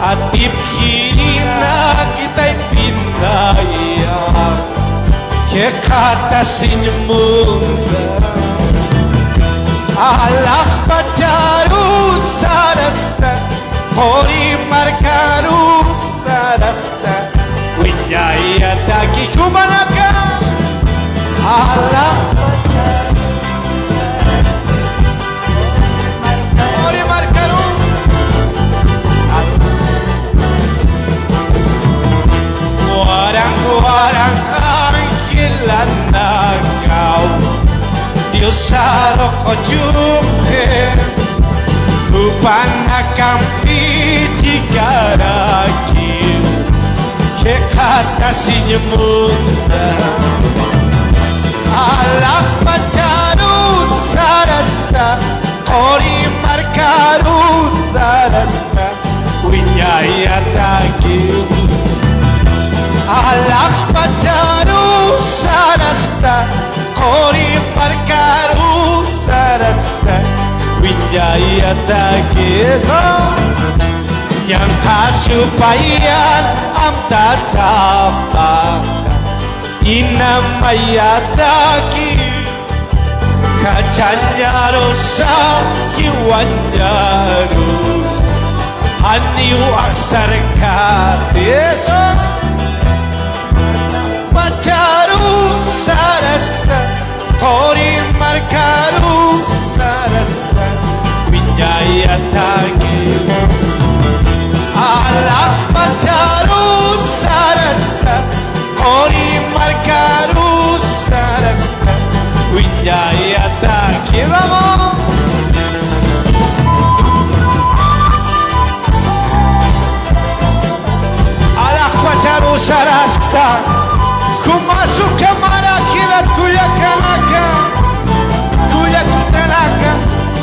Atip hilina kita ipindaya que kata sinmunda Allah pacaru sarasta hori markaru sarasta winyaya dagi kumanaka Allah hori markaru Warang angilanakau Dios arokojumhe Upanakam pijikaraki Que kata sinyemunda Allah pacaru sarasta Ori markaru sarasta Winyaya tagil Allah pacaru sarasta Kori parkaru sarasta Winyaya takiso Yang kasupayan am tatapaka Inamaya taki Kacanyarosa kiwanyarus Aniu aksar katiso Pacaru sarasta Kori markaru sarasta Winyaya tagi sarasta kumasu kamara kila kuya kanaka kuya kutanaka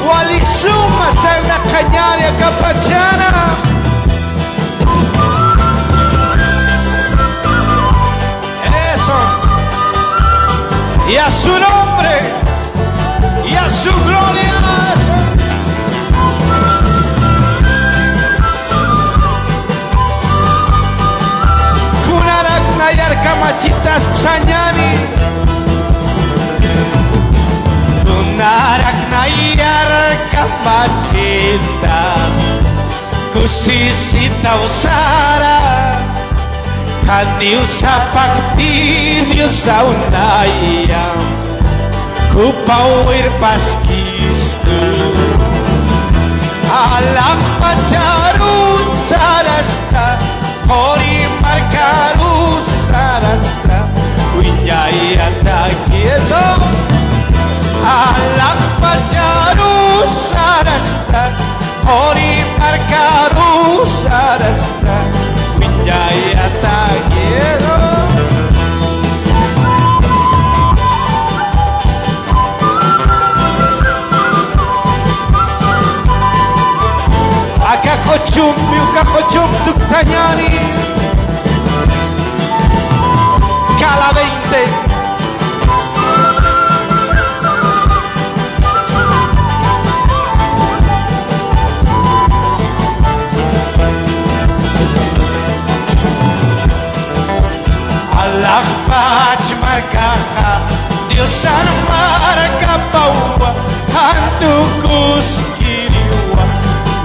walisuma sana kanyari kapachana. Eso, y a su nombre y a su gloria. Nayar kamachitas psanyani Kunarak nayar kamachitas Kusisita usara Hani usapak Dios aunaya Kupawir paskistu Alak pacarun sarasta Hori markaru sarasta Winyaya takieso Alak pacaru sarasta Hori markaru sarasta Winyaya takieso. Akakochum tuk tanyani Cala 20 Allah pach markaha Dios marka paua Hantu kuskiriwa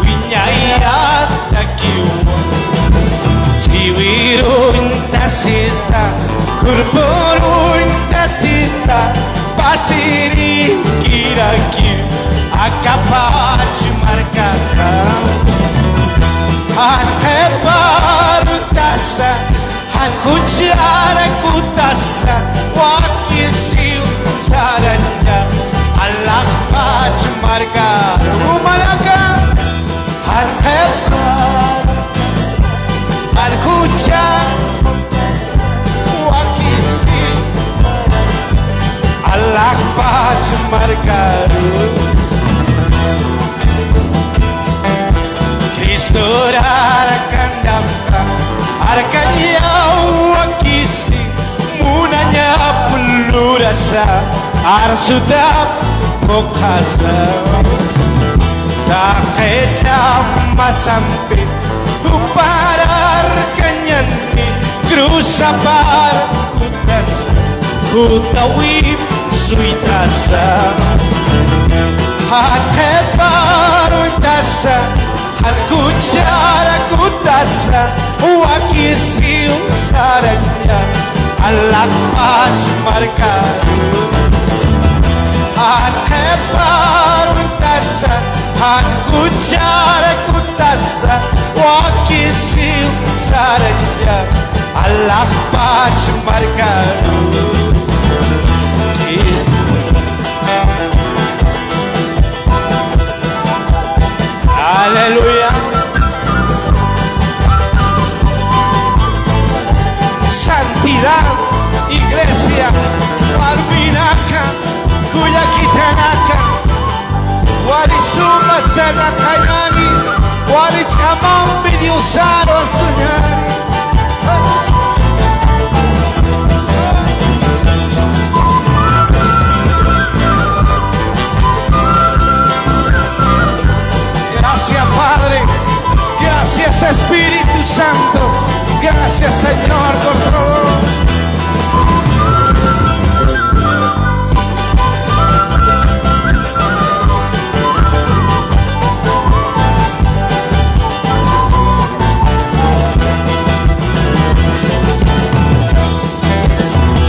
Winyaya takiwa Ciwiru intasita Kurpuru intasita Pasiri kiraki Akapach markaha Hankeparu tasa Hankuchara kutasa Wakisiu saranya Allah pach markaha Umalaka Hankeparu Hankuchara Wakisiu Allah pach markaha Kristo rarakandaka Arkanya wakisi munanya pulurasa arsudap pokasa takecha masampi uparar kanyani krusapar kutas kutawip suitasa hate parutasa Al-Kuchara kutasa Wakisiu saranya Allah pach markaru Hankeparutasa Al-Kuchara kutasa Wakisiu saranya Allah pach markaru Aleluya. Santidad, iglesia, Palminaca, Cuyaquitanaka, Warisuma Sanakayani, Warichamam Bidiusaro Sunyani. Gracias Padre, gracias Espíritu Santo, gracias Señor por todo.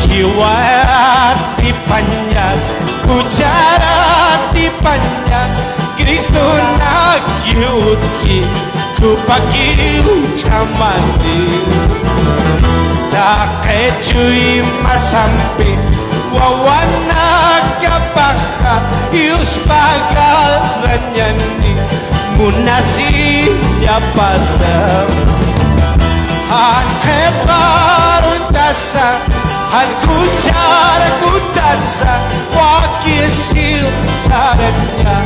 Jiwa dipanjat, kucara dipanjat, Kristo nagyutki, kupakiu chamandi. Takechui masampi, wawana kapaha, yus pagal ranyani, munasi yapadam. Hankebar dasa han kuchara kutasa wakisil saranya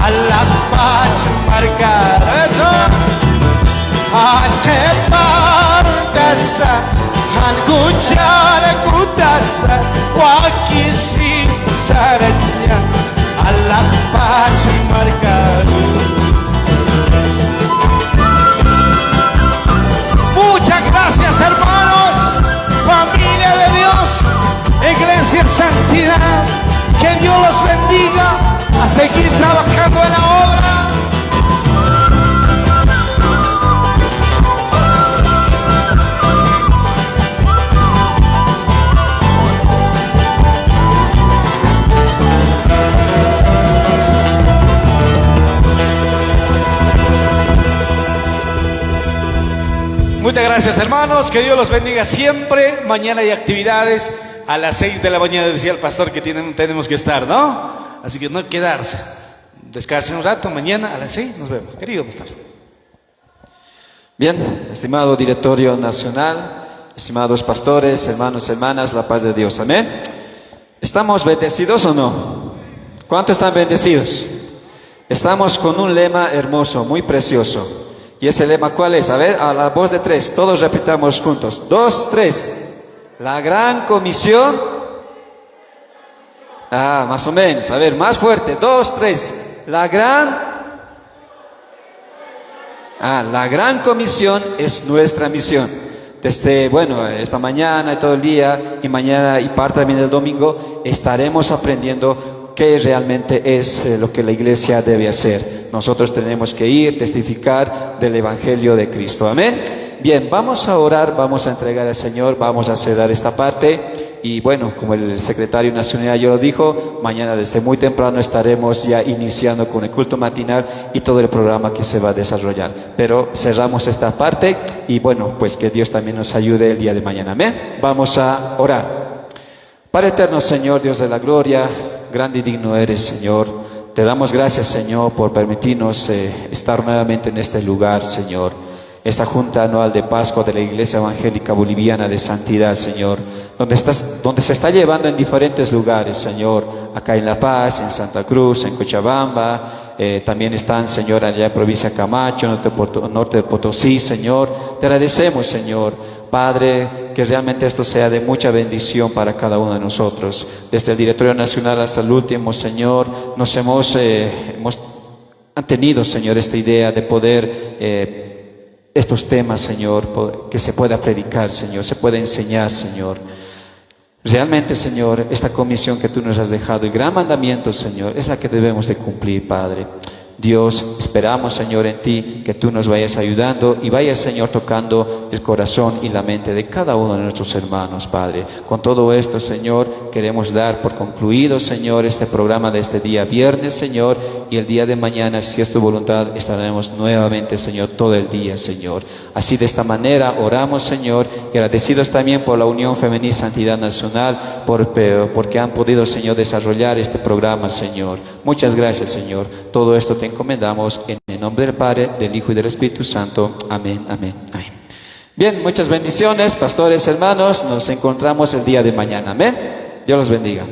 Allah pach margar eso han kepar dasa han kuchara kutasa wakisil saranya Allah pach margar. Muchas gracias, hermanos, familia de Dios, Iglesia Santidad, que Dios los bendiga a seguir trabajando en la obra. Muchas gracias, hermanos, que Dios los bendiga siempre. Mañana hay actividades a las 6 de la mañana, decía el pastor que tenemos que estar, ¿no? Así que no quedarse. Descansen un rato, mañana a las 6 nos vemos. Querido pastor. Bien, estimado directorio nacional, estimados pastores, hermanos, hermanas, la paz de Dios, amén. ¿Estamos bendecidos o no? ¿Cuántos están bendecidos? Estamos con un lema hermoso, muy precioso. ¿Y ese lema cuál es? A ver, a la voz de 3, todos repitamos juntos. 2, 3. La gran comisión. Más o menos. A ver, más fuerte. 2, 3. La gran comisión es nuestra misión. Desde, esta mañana y todo el día, y mañana y parte también del domingo, estaremos aprendiendo qué realmente es lo que la iglesia debe hacer. Nosotros tenemos que ir, testificar del Evangelio de Cristo. Amén. Bien, vamos a orar, vamos a entregar al Señor, vamos a cerrar esta parte. Y como el secretario nacional ya lo dijo, mañana desde muy temprano estaremos ya iniciando con el culto matinal y todo el programa que se va a desarrollar. Pero cerramos esta parte y pues que Dios también nos ayude el día de mañana. Amén. Vamos a orar. Padre eterno, Señor, Dios de la gloria, grande y digno eres, Señor. Te damos gracias, Señor, por permitirnos estar nuevamente en este lugar, Señor. Esta Junta Anual de Pascua de la Iglesia Evangélica Boliviana de Santidad, Señor, donde se está llevando en diferentes lugares, Señor, acá en La Paz, en Santa Cruz, en Cochabamba, también están, Señor, allá en provincia de Camacho, norte de Potosí, Señor. Te agradecemos, Señor, Padre, que realmente esto sea de mucha bendición para cada uno de nosotros. Desde el Directorio Nacional hasta el último, Señor, nos hemos tenido, Señor, esta idea de poder estos temas, Señor, que se pueda predicar, Señor, se pueda enseñar, Señor. Realmente, Señor, esta comisión que tú nos has dejado, el gran mandamiento, Señor, es la que debemos de cumplir, Padre. Dios, esperamos, Señor, en ti, que tú nos vayas ayudando y vayas, Señor, tocando el corazón y la mente de cada uno de nuestros hermanos, Padre. Con todo esto, Señor, queremos dar por concluido, Señor, este programa de este día viernes, Señor, y el día de mañana, si es tu voluntad, estaremos nuevamente, Señor, todo el día, Señor. Así, de esta manera, oramos, Señor, y agradecidos también por la Unión Femenil Santidad Nacional, porque han podido, Señor, desarrollar este programa, Señor. Muchas gracias, Señor. Todo esto te encomendamos en el nombre del Padre, del Hijo y del Espíritu Santo. Amén, amén, amén. Bien, muchas bendiciones, pastores, hermanos. Nos encontramos el día de mañana. Amén. Dios los bendiga.